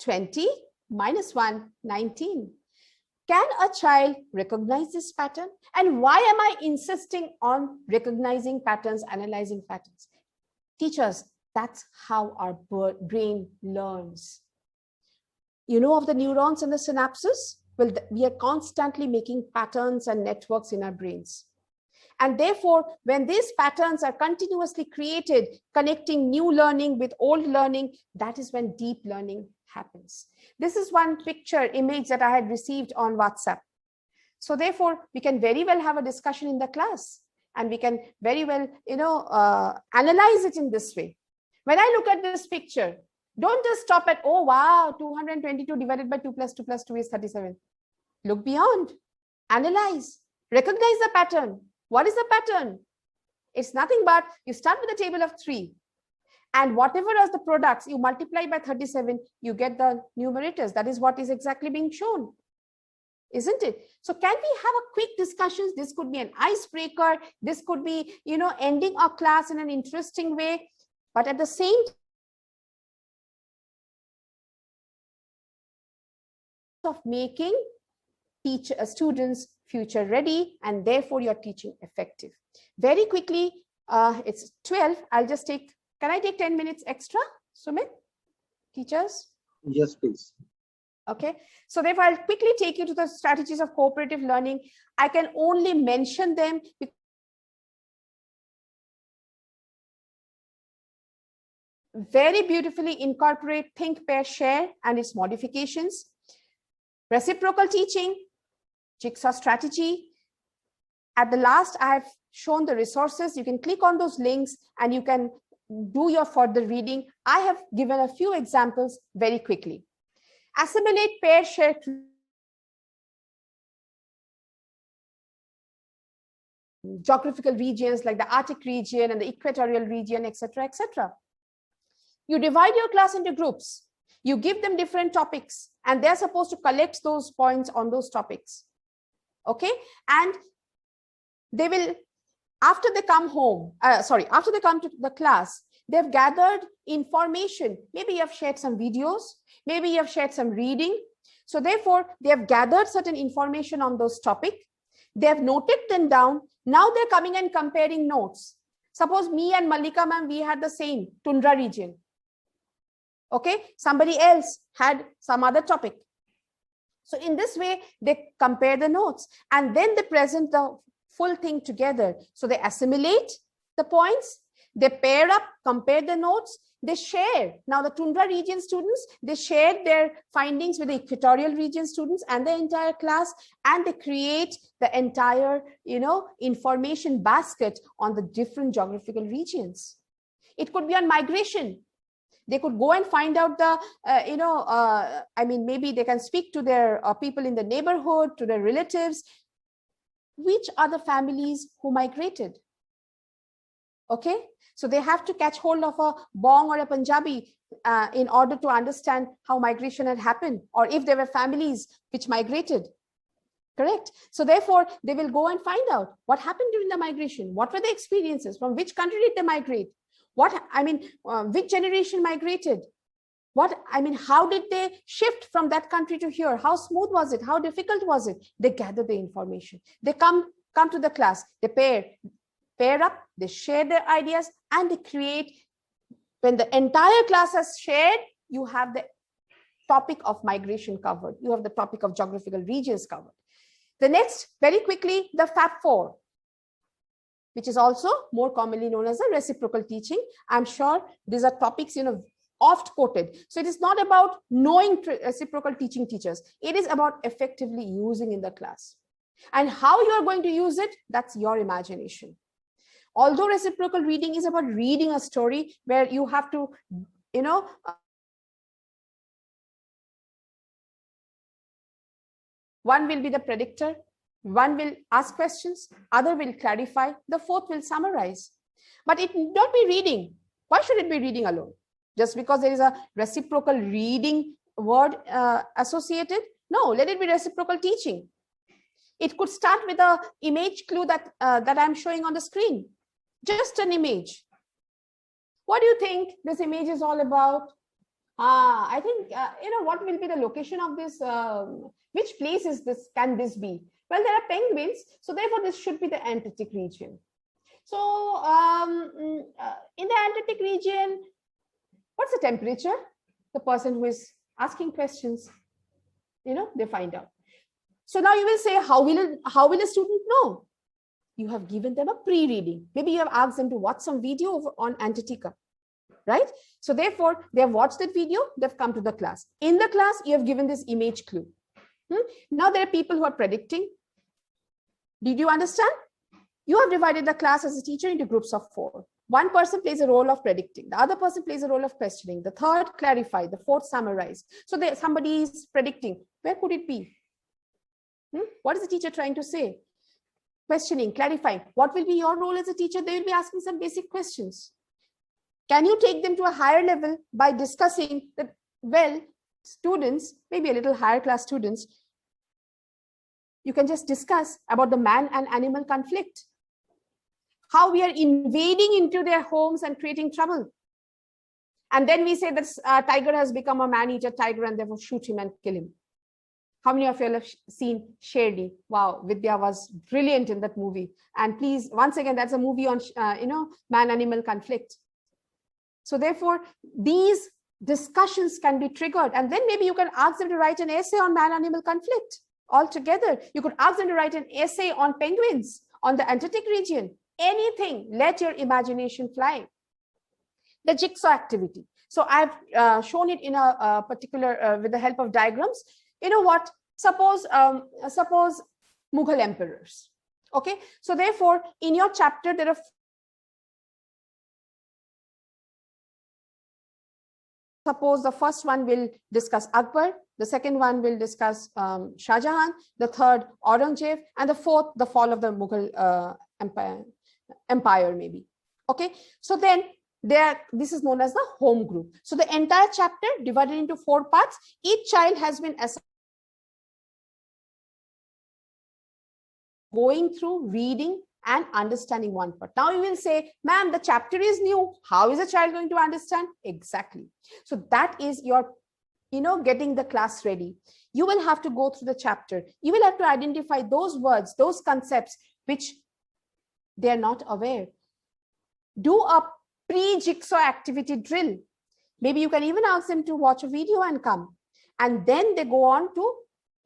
20 minus 1, 19. Can a child recognize this pattern? And why am I insisting on recognizing patterns, analyzing patterns? Teachers, that's how our brain learns. You know of the neurons and the synapses? Well, we are constantly making patterns and networks in our brains. And therefore, when these patterns are continuously created, connecting new learning with old learning, that is when deep learning happens. This is one picture image that I had received on WhatsApp. So therefore, we can very well have a discussion in the class, and we can very well, analyze it in this way. When I look at this picture, don't just stop at, oh, wow, 222 divided by 2 plus 2 plus 2 is 37. Look beyond, analyze, recognize the pattern. What is the pattern? It's nothing but you start with a table of 3. And whatever are the products, you multiply by 37, you get the numerators. That is what is exactly being shown, isn't it? So can we have a quick discussion? This could be an icebreaker. This could be, ending our class in an interesting way. But at the same of making students future ready, and therefore you're teaching effective. Very quickly, it's 12. I'll just take, can I take 10 minutes extra, Sumit? Teachers? Yes, please. Okay, so therefore I'll quickly take you to the strategies of cooperative learning. I can only mention them because very beautifully incorporate think, pair, share and its modifications. Reciprocal teaching, Jigsaw strategy. At the last, I have shown the resources. You can click on those links and you can do your further reading. I have given a few examples very quickly. Assimilate, pair, share, geographical regions like the Arctic region and the equatorial region, etc., etc. You divide your class into groups. You give them different topics and they're supposed to collect those points on those topics. Okay, and they will, after they come home, after they come to the class, they've gathered information. Maybe you have shared some videos, maybe you have shared some reading. So therefore, they have gathered certain information on those topics. They have noted them down. Now they're coming and comparing notes. Suppose me and Malika ma'am, we had the same tundra region. Okay, somebody else had some other topic. So in this way, they compare the notes and then they present the full thing together. So they assimilate the points, they pair up, compare the notes, they share. Now the tundra region students, they shared their findings with the equatorial region students and the entire class, and they create the entire, information basket on the different geographical regions. It could be on migration. They could go and find out the, maybe they can speak to their people in the neighborhood, to their relatives. Which are the families who migrated? Okay, so they have to catch hold of a Bong or a Punjabi in order to understand how migration had happened, or if there were families which migrated. Correct. So therefore, they will go and find out what happened during the migration. What were the experiences? From which country did they migrate? Which generation migrated? How did they shift from that country to here? How smooth was it? How difficult was it? They gather the information. They come to the class. They pair up. They share their ideas and they create. When the entire class has shared, you have the topic of migration covered. You have the topic of geographical regions covered. The next, very quickly, the FAB4, which is also more commonly known as the reciprocal teaching. I'm sure these are topics, oft quoted. So it is not about knowing reciprocal teaching teachers. It is about effectively using in the class. And how you are going to use it, that's your imagination. Although reciprocal reading is about reading a story where you have to, one will be the predictor, one will ask questions, other will clarify, the fourth will summarize. But it need not be reading. Why should it be reading alone? Just because there is a reciprocal reading word associated? No, let it be reciprocal teaching. It could start with an image clue that I'm showing on the screen. Just an image. What do you think this image is all about? I think, what will be the location of this? Which place is this? Can this be? Well, there are penguins, so therefore this should be the Antarctic region. So in the Antarctic region, what's the temperature? The person who is asking questions, they find out. So now you will say, how will a student know? You have given them a pre-reading. Maybe you have asked them to watch some video on Antarctica, right? So therefore, they have watched that video, they've come to the class. In the class, you have given this image clue. Now there are people who are predicting. Did you understand? You have divided the class as a teacher into groups of 4. One person plays a role of predicting. The other person plays a role of questioning. The third, clarify. The fourth, summarize. So somebody is predicting. Where could it be? What is the teacher trying to say? Questioning, clarifying. What will be your role as a teacher? They will be asking some basic questions. Can you take them to a higher level by discussing that, well, students, maybe a little higher class students, you can just discuss about the man and animal conflict. How we are invading into their homes and creating trouble. And then we say that tiger has become a man-eater tiger and therefore shoot him and kill him. How many of you have seen Sherdy? Wow, Vidya was brilliant in that movie. And please, once again, that's a movie on, man-animal conflict. So therefore, these discussions can be triggered. And then maybe you can ask them to write an essay on man-animal conflict altogether. You could ask them to write an essay on penguins, on the Antarctic region, anything. Let your imagination fly. The jigsaw activity. So I've shown it in a particular, with the help of diagrams. You know what? Suppose Mughal emperors. Okay. So therefore, in your chapter, there are suppose the first one will discuss Akbar, the second one will discuss Shah Jahan, the third Aurangzeb, and the fourth the fall of the Mughal empire maybe. Okay. So then this is known as the home group. So the entire chapter divided into 4 parts. Each child has been assigned going through reading and understanding one part. Now you will say, ma'am, the chapter is new. How is a child going to understand? Exactly. So that is your, getting the class ready. You will have to go through the chapter. You will have to identify those words, those concepts which they are not aware. Do a pre-jigsaw activity drill. Maybe you can even ask them to watch a video and come. And then they go on to,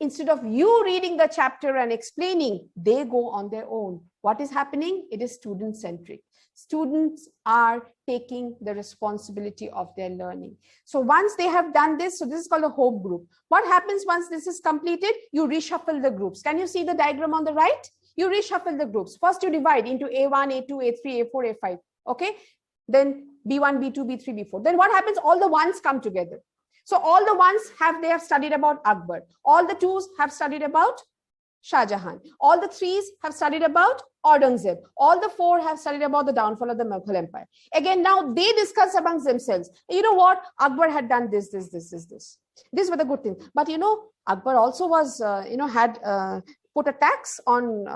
instead of you reading the chapter and explaining, they go on their own. What is happening? It is student-centric. Students are taking the responsibility of their learning. So once they have done this, so this is called a home group. What happens once this is completed? You reshuffle the groups. Can you see the diagram on the right? You reshuffle the groups. First, you divide into A1, A2, A3, A4, A5. Okay. Then B1, B2, B3, B4. Then what happens? All the ones come together. So all the ones they have studied about Akbar. All the twos have studied about Shah Jahan. All the threes have studied about Aurangzeb. All the 4 have studied about the downfall of the Mughal Empire. Again, now they discuss amongst themselves. You know what? Akbar had done this. These were the good things. But Akbar also was, had put a tax on,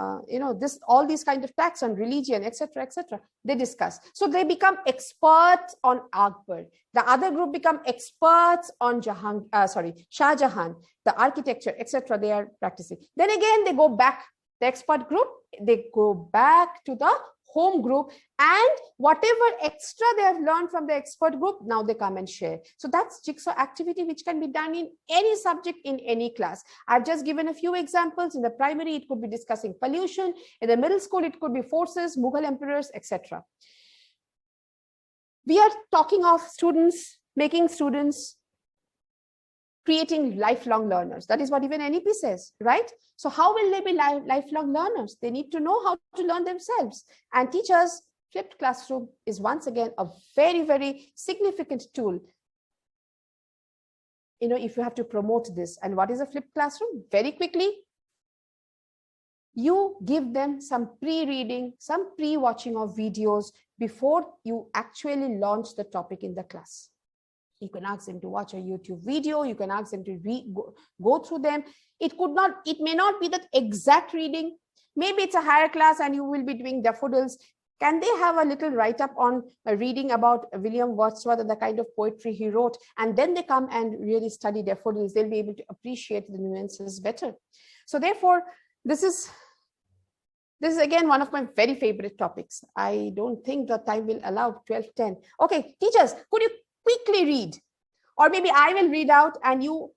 all these kind of tax on religion, etc., etc. They discuss. So they become experts on Akbar. The other group become experts on Shah Jahan, the architecture, etc. They are practicing. Then again, they go back, the expert group, they go back to the home group, and whatever extra they have learned from the expert group, now they come and share. So that's jigsaw activity, which can be done in any subject in any class. I've just given a few examples. In the primary, it could be discussing pollution. In the middle school, it could be forces, Mughal emperors, etc. We are talking of students, making students, creating lifelong learners. That is what even NEP says, right? So how will they be lifelong learners? They need to know how to learn themselves. And teachers, flipped classroom is once again a very, very significant tool. If you have to promote this. And what is a flipped classroom? Very quickly, you give them some pre-reading, some pre-watching of videos before you actually launch the topic in the class. You can ask them to watch a YouTube video. You can ask them to go through them. It may not be that exact reading. Maybe it's a higher class and you will be doing daffodils. Can they have a little write-up on a reading about William Wordsworth and the kind of poetry he wrote? And then they come and really study daffodils. They'll be able to appreciate the nuances better. So therefore, this is again one of my very favorite topics. I don't think the time will allow 12:10. Okay, teachers, could you quickly read, or maybe I will read out and you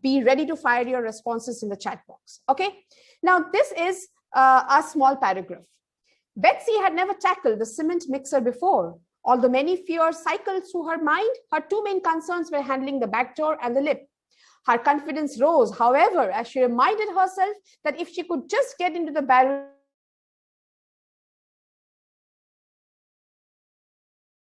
be ready to fire your responses in the chat box. Okay. Now this is a small paragraph. Betsy had never tackled the cement mixer before. Although many fears cycled through her mind, her 2 main concerns were handling the back door and the lip. Her confidence rose, however, as she reminded herself that if she could just get into the barrel,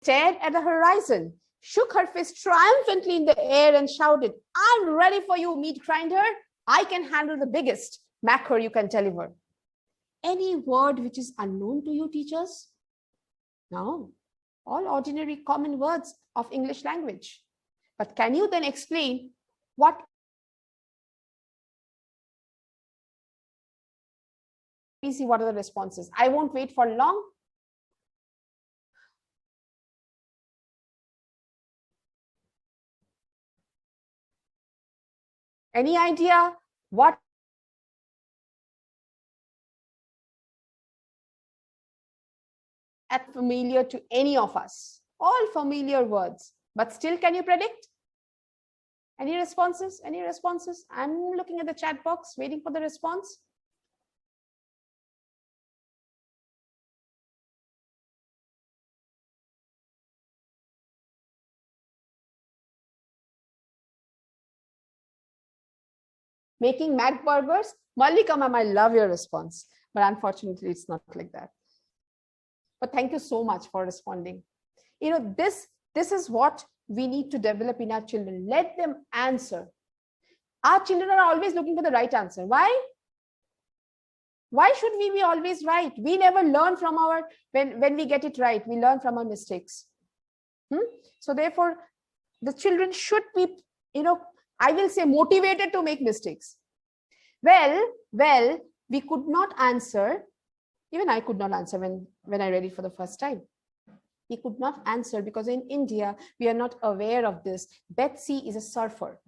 stared at the horizon, shook her fist triumphantly in the air and shouted, "I'm ready for you, meat grinder. I can handle the biggest mackerel you can deliver." Any word which is unknown to you, teachers? No, all ordinary common words of English language. But can you then explain what? We see what are the responses. I won't wait for long. Any idea What at familiar to any of us? All familiar words, but still can you predict? Any responses? Any responses? I'm looking at the chat box, waiting for the response. Making Mac burgers? Malika ma'am, I love your response, but unfortunately it's not like that. But thank you so much for responding. You know, this is what we need to develop in our children. Let them answer. Our children are always looking for the right answer. Why? Why should we be always right? We never learn from our, when we get it right, we learn from our mistakes. So therefore, the children should be, you know, I will say motivated to make mistakes. Well, we could not answer. Even I could not answer when I read it for the first time. We could not answer because in India, we are not aware of this. Betsy is a surfer.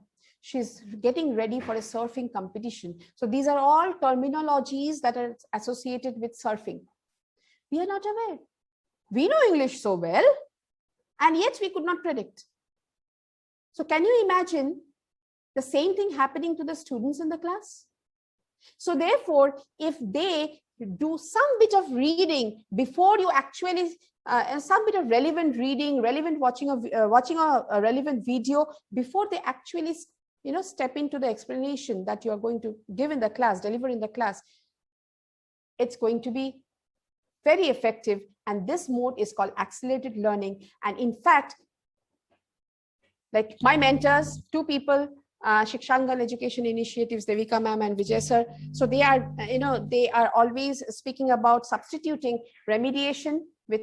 She's getting ready for a surfing competition. So these are all terminologies that are associated with surfing. We are not aware. We know English so well, and yet we could not predict. So can you imagine the same thing happening to the students in the class? So therefore, if they do some bit of reading before you actually, some bit of relevant reading, relevant watching a relevant video before they actually, you know, step into the explanation that you are going to give in the class, deliver in the class, it's going to be very effective. And this mode is called accelerated learning. And in fact, like my mentors, two people, Shikshangal Education Initiatives, Devika ma'am and Vijay sir. So they are, you know, they are always speaking about substituting remediation with.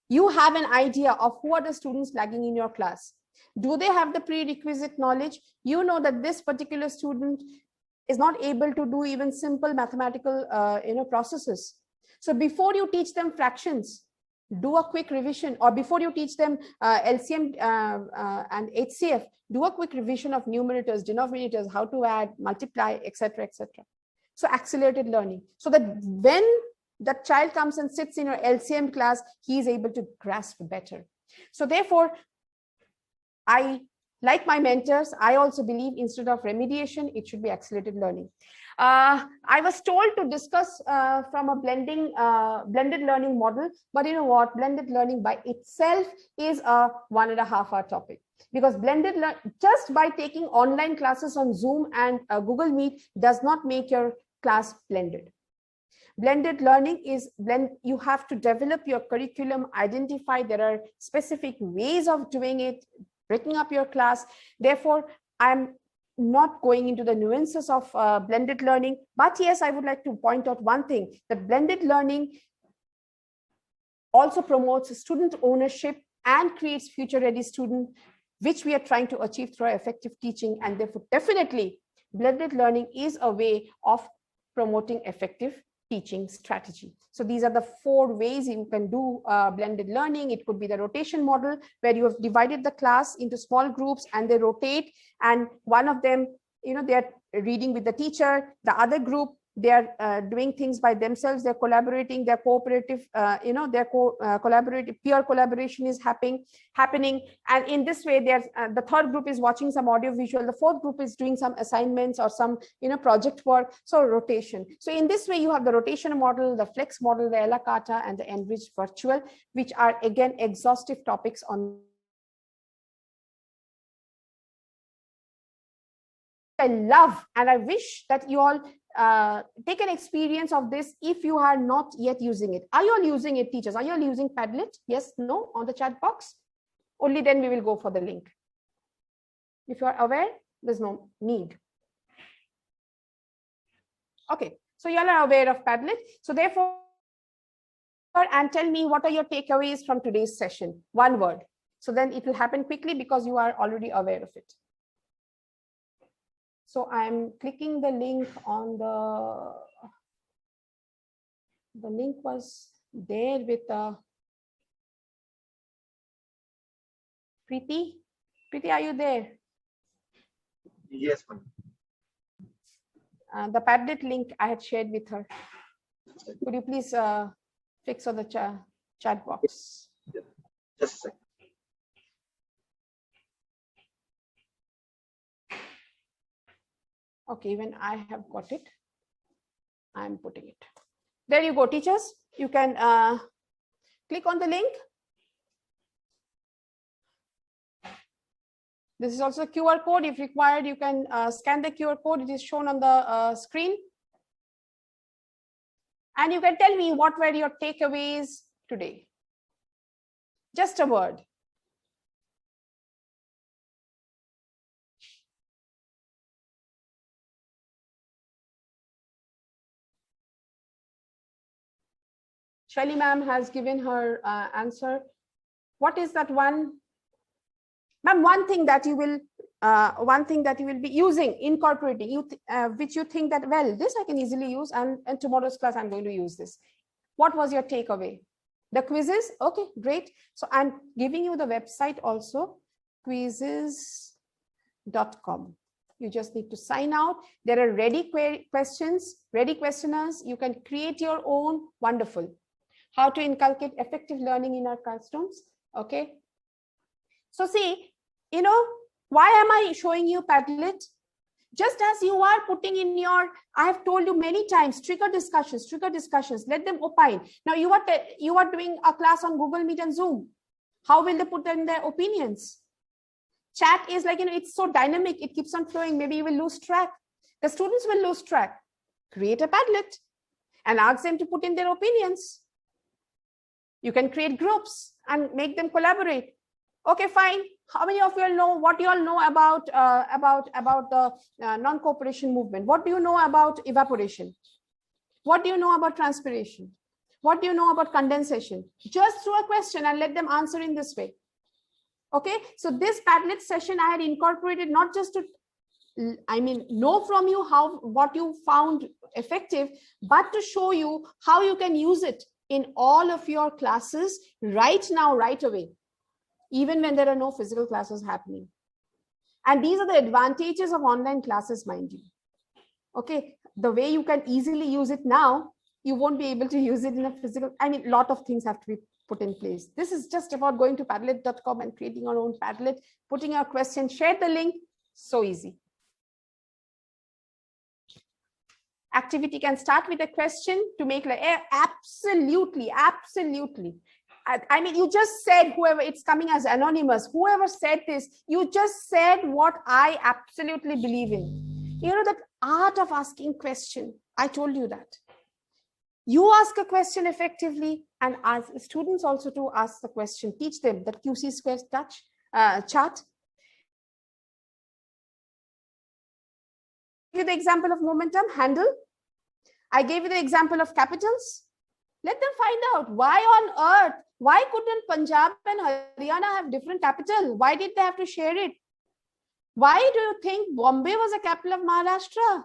You have an idea of who are the students lagging in your class. Do they have the prerequisite knowledge? You know that this particular student is not able to do even simple mathematical, you know, processes. So before you teach them fractions, do a quick revision, or before you teach them LCM and HCF, do a quick revision of numerators, denominators, how to add, multiply, etc., etc. So accelerated learning, so that when the child comes and sits in your LCM class, he is able to grasp better. So therefore, like my mentors, I also believe instead of remediation, it should be accelerated learning. I was told to discuss from a blended learning model, but you know what? Blended learning by itself is a 1.5 hour topic, because just by taking online classes on Zoom and Google Meet does not make your class blended. Blended learning is you have to develop your curriculum, identify there are specific ways of doing it, breaking up your class. Therefore, I'm not going into the nuances of blended learning, but yes, I would like to point out one thing, that blended learning also promotes student ownership and creates future ready student, which we are trying to achieve through effective teaching. And therefore, definitely blended learning is a way of promoting effective teaching strategy. So these are the 4 ways you can do blended learning. It could be the rotation model, where you have divided the class into small groups and they rotate, and one of them, you know, they're reading with the teacher, the other group, they're doing things by themselves, they're collaborating, they're cooperative, you know, their collaborative peer collaboration is happening. And in this way, there's the third group is watching some audio visual, the fourth group is doing some assignments or some, you know, project work. So rotation. So in this way, you have the rotation model, the flex model, the a la carte, and the enriched virtual, which are again exhaustive topics on. I love, and I wish that you all take an experience of this if you are not yet using it. Are you all using it, teachers? Are you all using Padlet? Yes, no, on the chat box? Only then we will go for the link. If you are aware, there's no need. Okay, so you all are aware of Padlet. So therefore, and tell me what are your takeaways from today's session? One word. So then it will happen quickly because you are already aware of it. So I'm clicking the link on the link was there with Preeti. Preeti, are you there? Yes, ma'am. The Padlet link I had shared with her. Could you please fix on the chat box? Just a second. Okay, even I have got it. I'm putting it. There you go, teachers. You can click on the link. This is also a QR code. If required, you can scan the QR code. It is shown on the screen. And you can tell me what were your takeaways today. Just a word. Shelly ma'am has given her answer. What is that one? Ma'am, one thing that you will be using, incorporating, which you think that, well, this I can easily use, and tomorrow's class I'm going to use this. What was your takeaway? The quizzes? Okay, great. So I'm giving you the website also, quizzes.com. You just need to sign out. There are ready questions, ready questionnaires. You can create your own. Wonderful. How to inculcate effective learning in our classrooms. Okay. So see, you know, why am I showing you Padlet? Just as you are putting in your, I have told you many times, trigger discussions, let them opine. Now you are doing a class on Google Meet and Zoom. How will they put in their opinions? Chat is like, you know, it's so dynamic. It keeps on flowing. Maybe you will lose track. The students will lose track. Create a Padlet and ask them to put in their opinions. You can create groups and make them collaborate. Okay, fine. How many of you all know what you all know about the non-cooperation movement? What do you know about evaporation? What do you know about transpiration? What do you know about condensation? Just throw a question and let them answer in this way. Okay, so this Padlet session I had incorporated not just to, know from you what you found effective, but to show you how you can use it in all of your classes right now, right away, even when there are no physical classes happening. And these are the advantages of online classes, mind you. Okay, the way you can easily use it now, you won't be able to use it in a physical, a lot of things have to be put in place. This is just about going to padlet.com and creating your own Padlet, putting your question, share the link, so easy. Activity can start with a question to make like, absolutely. You just said, whoever, it's coming as anonymous, whoever said this, you just said what I absolutely believe in. You know, that art of asking question, I told you that. You ask a question effectively and ask students also to ask the question, teach them that QC square chart. I gave you the example of momentum, handle. I gave you the example of capitals. Let them find out why on earth, why couldn't Punjab and Haryana have different capital? Why did they have to share it? Why do you think Bombay was a capital of Maharashtra?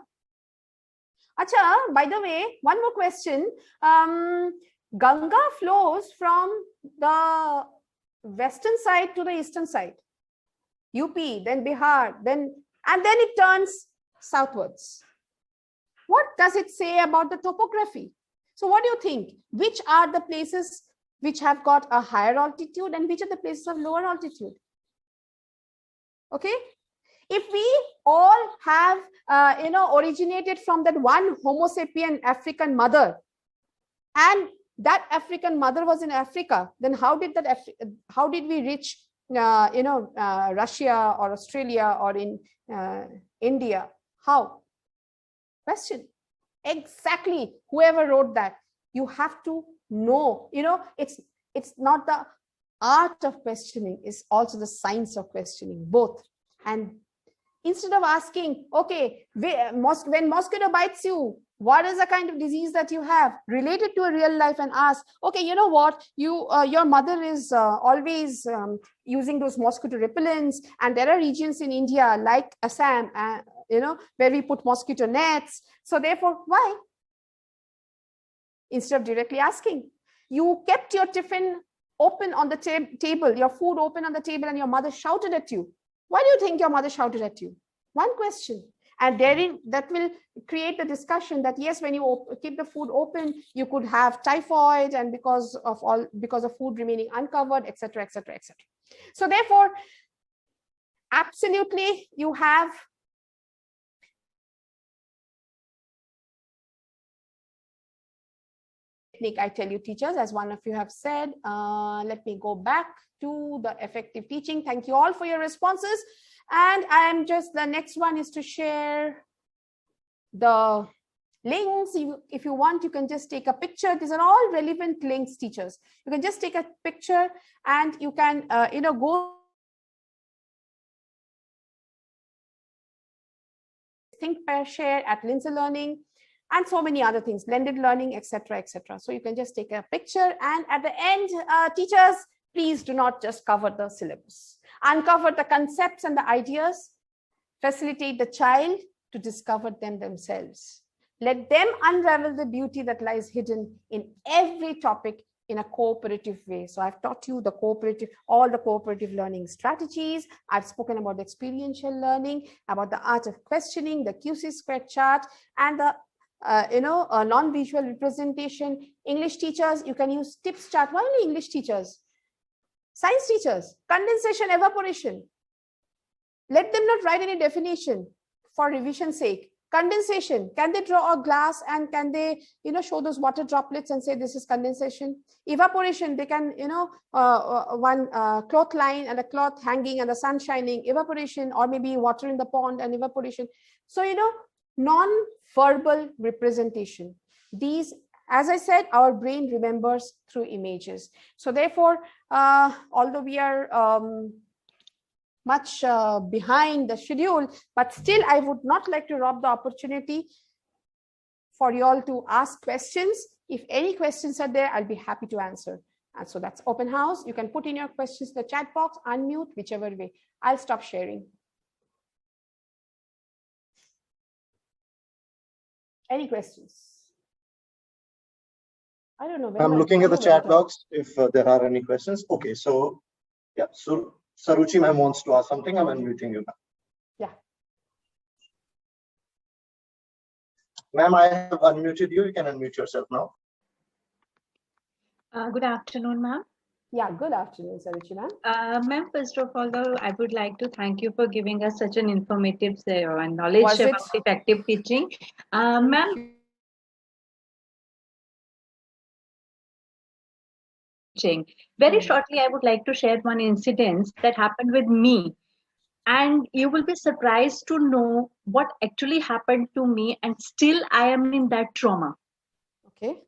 Acha, by the way, one more question. Ganga flows from the western side to the eastern side. UP, then Bihar, and then it turns southwards. What does it say about the topography? So what do you think? Which are the places which have got a higher altitude and which are the places of lower altitude? Okay. If we all have, originated from that one Homo sapien African mother, and that African mother was in Africa, then how did we reach, Russia or Australia or in India? How? Question. Exactly. Whoever wrote that, you have to know. You know, it's not the art of questioning; it's also the science of questioning, both. And instead of asking, okay, when mosquito bites you, what is the kind of disease that you have? Relate it to a real life and ask, okay, you know what? Your mother is always using those mosquito repellents, and there are regions in India like Assam, where we put mosquito nets. So therefore, why? Instead of directly asking, you kept your tiffin open on the table, your food open on the table, and your mother shouted at you. Why do you think your mother shouted at you? One question. And therein, that will create a discussion that yes, when you keep the food open, you could have typhoid, and because of food remaining uncovered, etc., etc., etc. So therefore, absolutely, you have technique. I tell you, teachers, as one of you have said. Let me go back to the effective teaching. Thank you all for your responses. And the next one is to share the links. If you want, you can just take a picture. These are all relevant links, teachers. You can just take a picture and you can, go think, pair, share at Lindsay Learning, and so many other things, blended learning, etc., etc. So you can just take a picture, and at the end, teachers, please do not just cover the syllabus. Uncover the concepts and the ideas. Facilitate the child to discover them themselves. Let them unravel the beauty that lies hidden in every topic in a cooperative way. So I've taught you all the cooperative learning strategies. I've spoken about the experiential learning, about the art of questioning, the QC squared chart, and the non-visual representation. English teachers, you can use tips chart. Why only English teachers? Science teachers, condensation, evaporation. Let them not write any definition for revision's sake. Condensation, can they draw a glass and can they, show those water droplets and say this is condensation? Evaporation, they can, one cloth line and a cloth hanging and the sun shining, evaporation, or maybe water in the pond and evaporation. So, non-verbal representation. These, as I said, our brain remembers through images. So therefore, although we are much behind the schedule, but still I would not like to rob the opportunity for you all to ask questions. If any questions are there, I'll be happy to answer. And so that's open house. You can put in your questions in the chat box, unmute, whichever way. I'll stop sharing. Any questions? I don't know. I'm looking at the chat box if there are any questions. Okay, so yeah, so Saruchi ma'am wants to ask something. I'm unmuting you now. Yeah. Ma'am, I have unmuted you. You can unmute yourself now. Good afternoon, ma'am. Yeah, good afternoon, Saruchi ma'am. Ma'am, first of all, I would like to thank you for giving us such an informative and knowledge about effective teaching. Ma'am, very shortly, I would like to share one incident that happened with me. And you will be surprised to know what actually happened to me, and still I am in that trauma. Okay.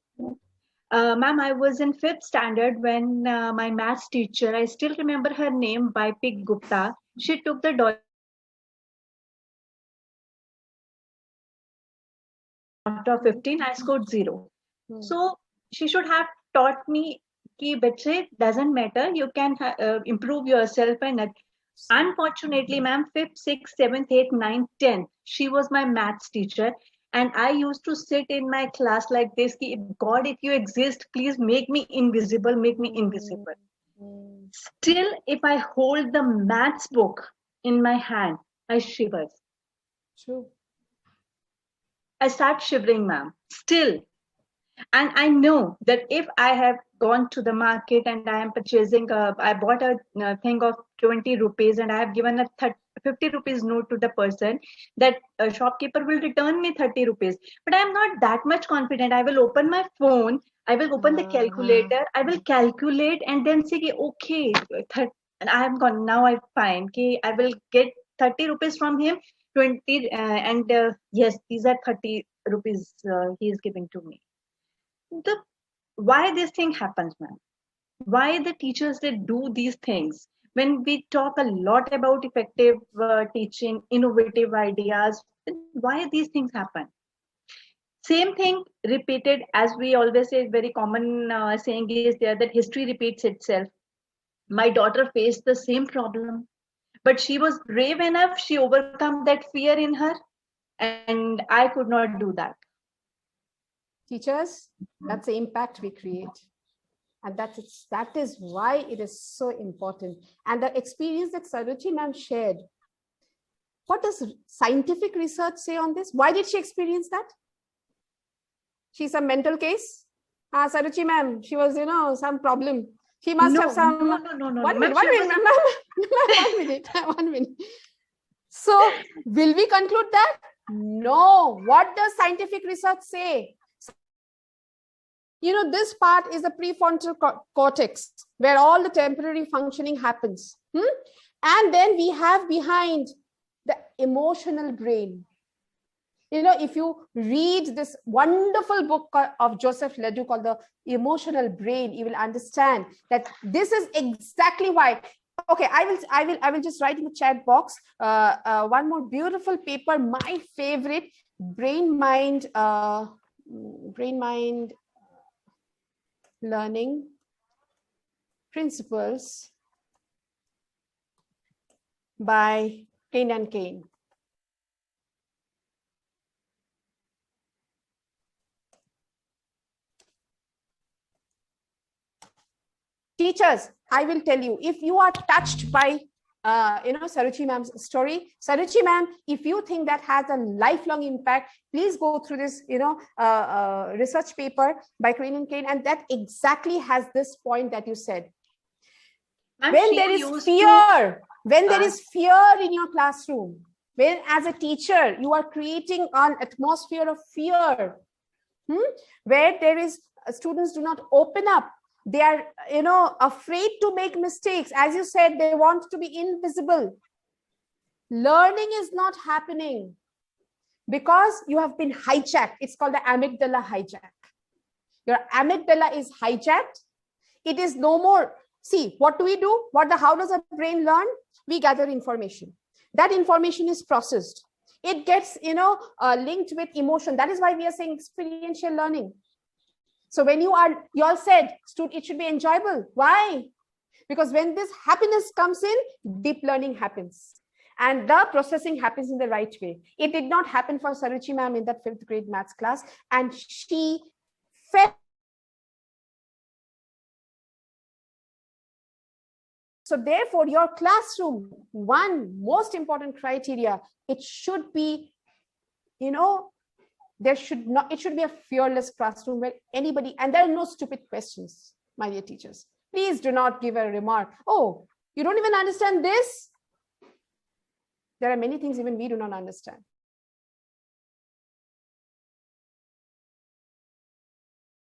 Ma'am, I was in 5th standard when my maths teacher, I still remember her name, Bipik Gupta, she took the daughter of 15, I scored 0. So she should have taught me कि बच्चे, doesn't matter, you can improve yourself. And unfortunately, ma'am, 5th, 6th, 7th, 8th, 9th, 10th, she was my maths teacher. And I used to sit in my class like this, ki, God, if you exist, please make me invisible, make me invisible. Still, if I hold the maths book in my hand, I shiver. True. I start shivering, ma'am, still. And I know that if I have gone to the market and I am purchasing, I bought a thing of 20 rupees and I have given a 50 rupees note to the person, that shopkeeper will return me 30 rupees. But I am not that much confident. I will open my phone, I will open the calculator, I will calculate and then say, okay, and I am gone. Now I find I will get 30 rupees from him, 20, and yes, these are 30 rupees he is giving to me. Why this thing happens, ma'am? Why the teachers, they do these things? When we talk a lot about effective teaching, innovative ideas, why these things happen? Same thing repeated, as we always say, very common saying is there that history repeats itself. My daughter faced the same problem, but she was brave enough, she overcome that fear in her, and I could not do that. Teachers, that's the impact we create. And that is why it is so important. And the experience that Saruchi ma'am shared, what does scientific research say on this? Why did she experience that? She's a mental case. Saruchi ma'am, she was, some problem. She must have some. No. One minute, one minute. So, will we conclude that? No. What does scientific research say? This part is the prefrontal cortex, where all the temporary functioning happens. And then we have behind the emotional brain. If you read this wonderful book of Joseph Ledoux called The Emotional Brain, you will understand that this is exactly why. Okay, I will just write in the chat box one more beautiful paper, my favorite, brain mind learning principles by Kane and Kane. Teachers, I will tell you, if you are touched by Saruchi ma'am's story, Saruchi ma'am, if you think that has a lifelong impact, please go through this research paper by Crane and Kane, and that exactly has this point that you said. When there is fear, there is fear in your classroom, when as a teacher you are creating an atmosphere of fear, where there is students do not open up. They are, afraid to make mistakes. As you said, they want to be invisible. Learning is not happening because you have been hijacked. It's called the amygdala hijack. Your amygdala is hijacked. It is no more. See, what do we do? How does our brain learn? We gather information. That information is processed. It gets, linked with emotion. That is why we are saying experiential learning. So when you all said, it should be enjoyable. Why? Because when this happiness comes in, deep learning happens. And the processing happens in the right way. It did not happen for Saruchi ma'am in that 5th grade maths class. And she felt. So therefore, your classroom, one most important criteria, it should be, it should be a fearless classroom where anybody, and there are no stupid questions, my dear teachers. Please do not give a remark. Oh, you don't even understand this? There are many things even we do not understand.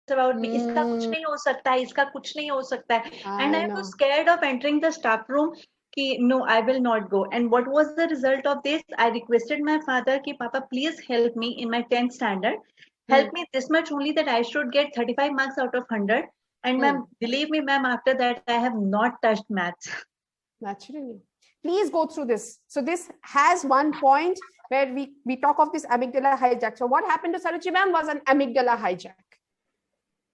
About me, iska kuch nahi ho sakta hai, iska kuch nahi ho sakta hai. And I was scared of entering the staff room. No, I will not go. And what was the result of this? I requested my father ki Papa, please help me in my 10th standard. Help me this much only, that I should get 35 marks out of 100. And ma'am, believe me, ma'am, after that I have not touched maths. Naturally. Please go through this. So this has one point where we talk of this amygdala hijack. So what happened to Saruchi ma'am was an amygdala hijack.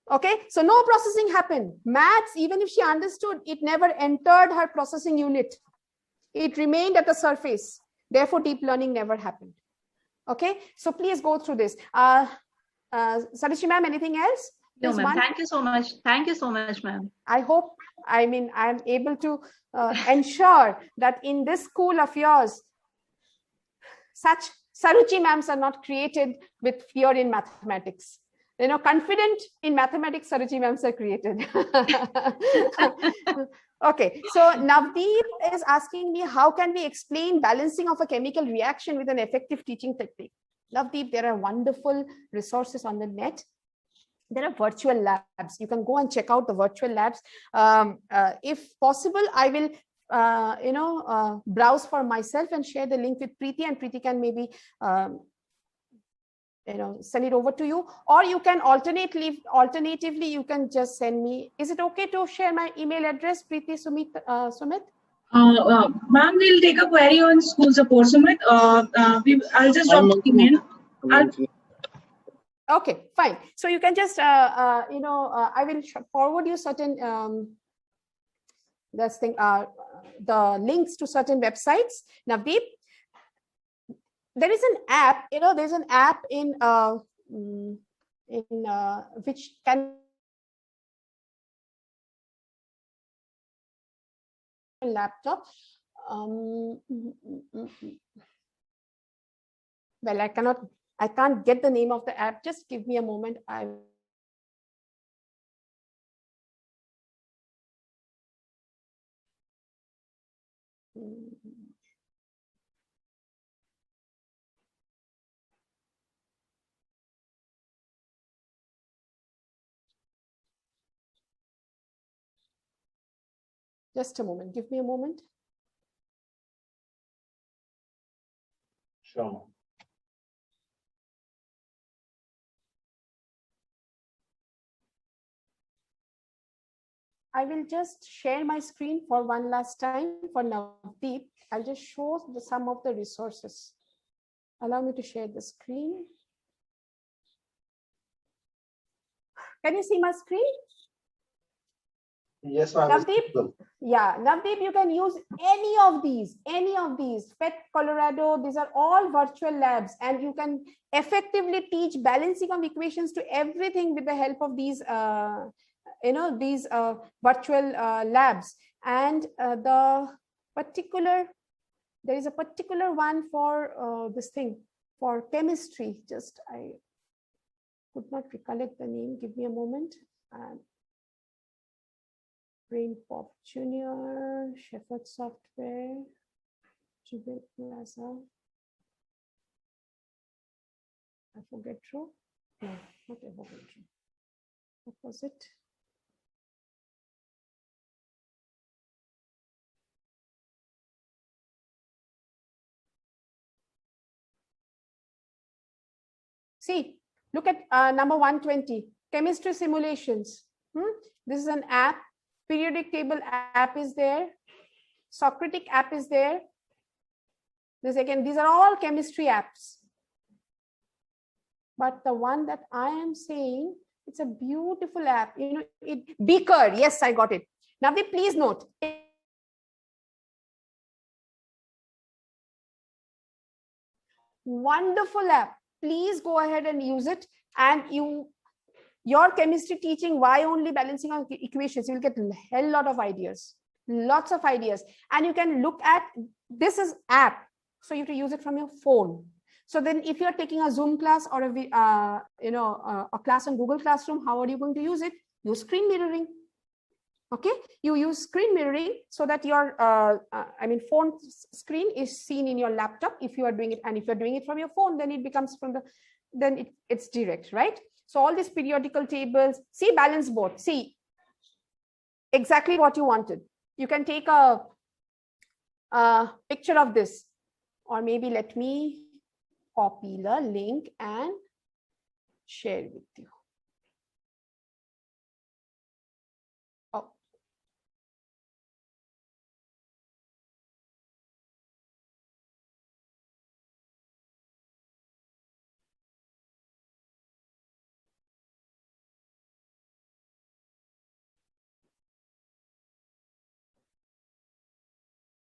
Okay, so no processing happened. Maths, even if she understood, it never entered her processing unit. It remained at the surface. Therefore, deep learning never happened. Okay, so please go through this. Saruchi ma'am, anything else? No, ma'am. Thank you so much. Thank you so much, ma'am. I hope, I'm able to ensure that in this school of yours, such Saruchi ma'ams are not created with fear in mathematics. Confident in mathematics, Saruchi ma'ams are created. Okay, so Navdeep is asking me, how can we explain balancing of a chemical reaction with an effective teaching technique? Navdeep, there are wonderful resources on the net. There are virtual labs. You can go and check out the virtual labs. If possible, I will browse for myself and share the link with Preeti, and Preeti can maybe send it over to you, or you can alternatively you can just send me. Is it okay to share my email address, Preeti Sumit? Ma'am, we'll take a query on school support, Sumit. I'll just drop the email. Okay, fine. So you can just I will forward you certain the links to certain websites. Navdeep, there is an app, there's an app in which can laptop. Well, I can't get the name of the app. Just give me a moment. Just a moment. Give me a moment. Sure. I will just share my screen for one last time for Navdeep. I'll just show some of the resources. Allow me to share the screen. Can you see my screen? Yes, ma'am. Navdeep? Yeah, Navdeep, you can use any of these. PET Colorado, these are all virtual labs, and you can effectively teach balancing of equations to everything with the help of these virtual labs. And there is a particular one for this thing for chemistry. Just I could not recollect the name. Give me a moment. Brain Pop Junior, Shepherd Software, Jubel Plaza. Avogadro? No, not Avogadro. What was it? See, look at number 120, chemistry simulations. This is an app. Periodic table app is there. Socratic app is there. These are all chemistry apps. But the one that I am saying, it's a beautiful app. Beaker. Yes, I got it. Now, please note. Wonderful app. Please go ahead and use it. And your chemistry teaching, why only balancing of equations? You'll get a hell lot of ideas, lots of ideas. And you can look at, this is app. So you have to use it from your phone. So then if you're taking a Zoom class or a class on Google Classroom, how are you going to use it? Use screen mirroring. Okay, you use screen mirroring so that your phone screen is seen in your laptop if you are doing it, and if you're doing it from your phone, then it becomes it's direct, right? So all these periodical tables, see, balance board, see exactly what you wanted. You can take a picture of this, or maybe let me copy the link and share with you.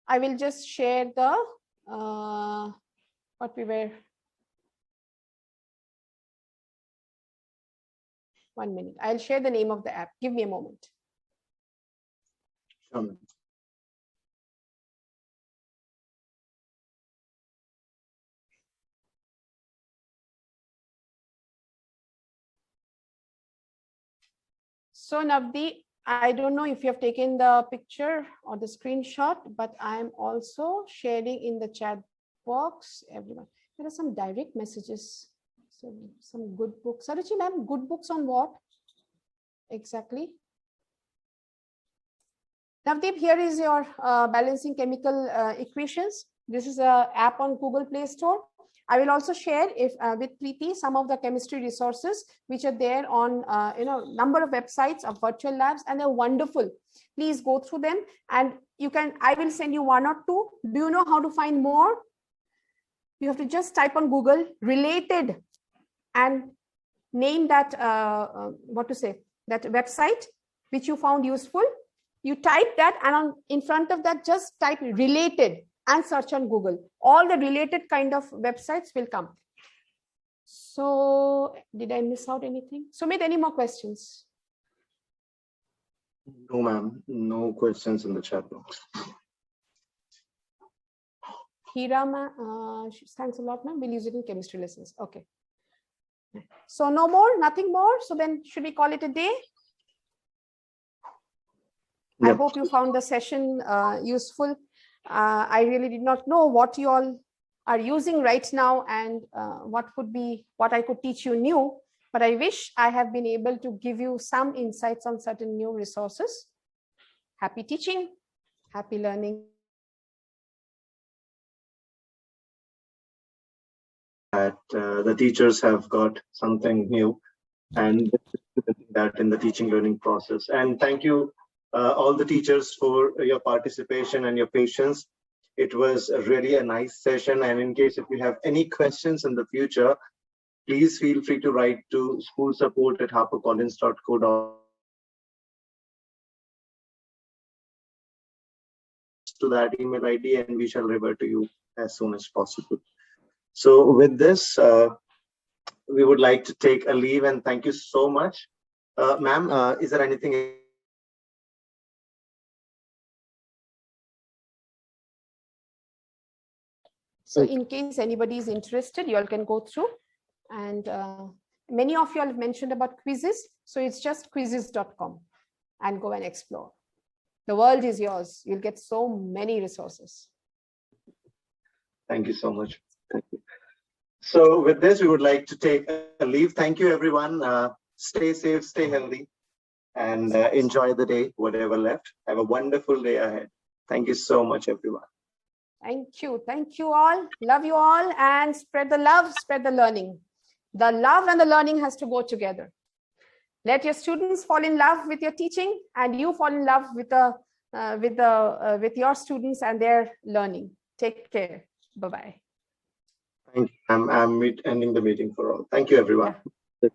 I will just share the what we were. 1 minute. I'll share the name of the app. Give me a moment. Sure. So Navdeep, I don't know if you have taken the picture or the screenshot, but I'm also sharing in the chat box. Everyone, there are some direct messages. So some good books. Saruchi ma'am, good books on what? Exactly. Navdeep, here is your balancing chemical equations. This is an app on Google Play Store. I will also share with Preeti some of the chemistry resources which are there on number of websites of virtual labs, and they're wonderful. Please go through them, and I will send you 1 or 2. Do you know how to find more? You have to just type on Google related and name that that website which you found useful. You type that, and in front of that just type related and search on Google. All the related kind of websites will come. So did I miss out anything? Sumit, any more questions? No, ma'am. No questions in the chat box. Hira, thanks a lot, ma'am. We'll use it in chemistry lessons. Okay. So no more, nothing more. So then should we call it a day? I Yep. hope you found the session useful. I really did not know what you all are using right now and what I could teach you new, but I wish I have been able to give you some insights on certain new resources. Happy teaching, happy learning. That the teachers have got something new and that in the teaching learning process. And thank you all the teachers for your participation and your patience. It was really a nice session, and in case if you have any questions in the future, please feel free to write to schoolsupport@harpercollins.co. to that email ID, and we shall revert to you as soon as possible. So with this, we would like to take a leave, and thank you so much. Ma'am, is there anything? So in case anybody is interested, you all can go through, and many of you all have mentioned about quizzes. So it's just quizzes.com and go and explore. The world is yours. You'll get so many resources. Thank you so much. Thank you. So with this, we would like to take a leave. Thank you, everyone. Stay safe, stay healthy, and enjoy the day, whatever left. Have a wonderful day ahead. Thank you so much, everyone. Thank you. Thank you all. Love you all, and spread the love, spread the learning. The love and the learning has to go together. Let your students fall in love with your teaching, and you fall in love with your students and their learning. Take care. Bye-bye. Thank you. I'm ending the meeting for all. Thank you, everyone. Yeah.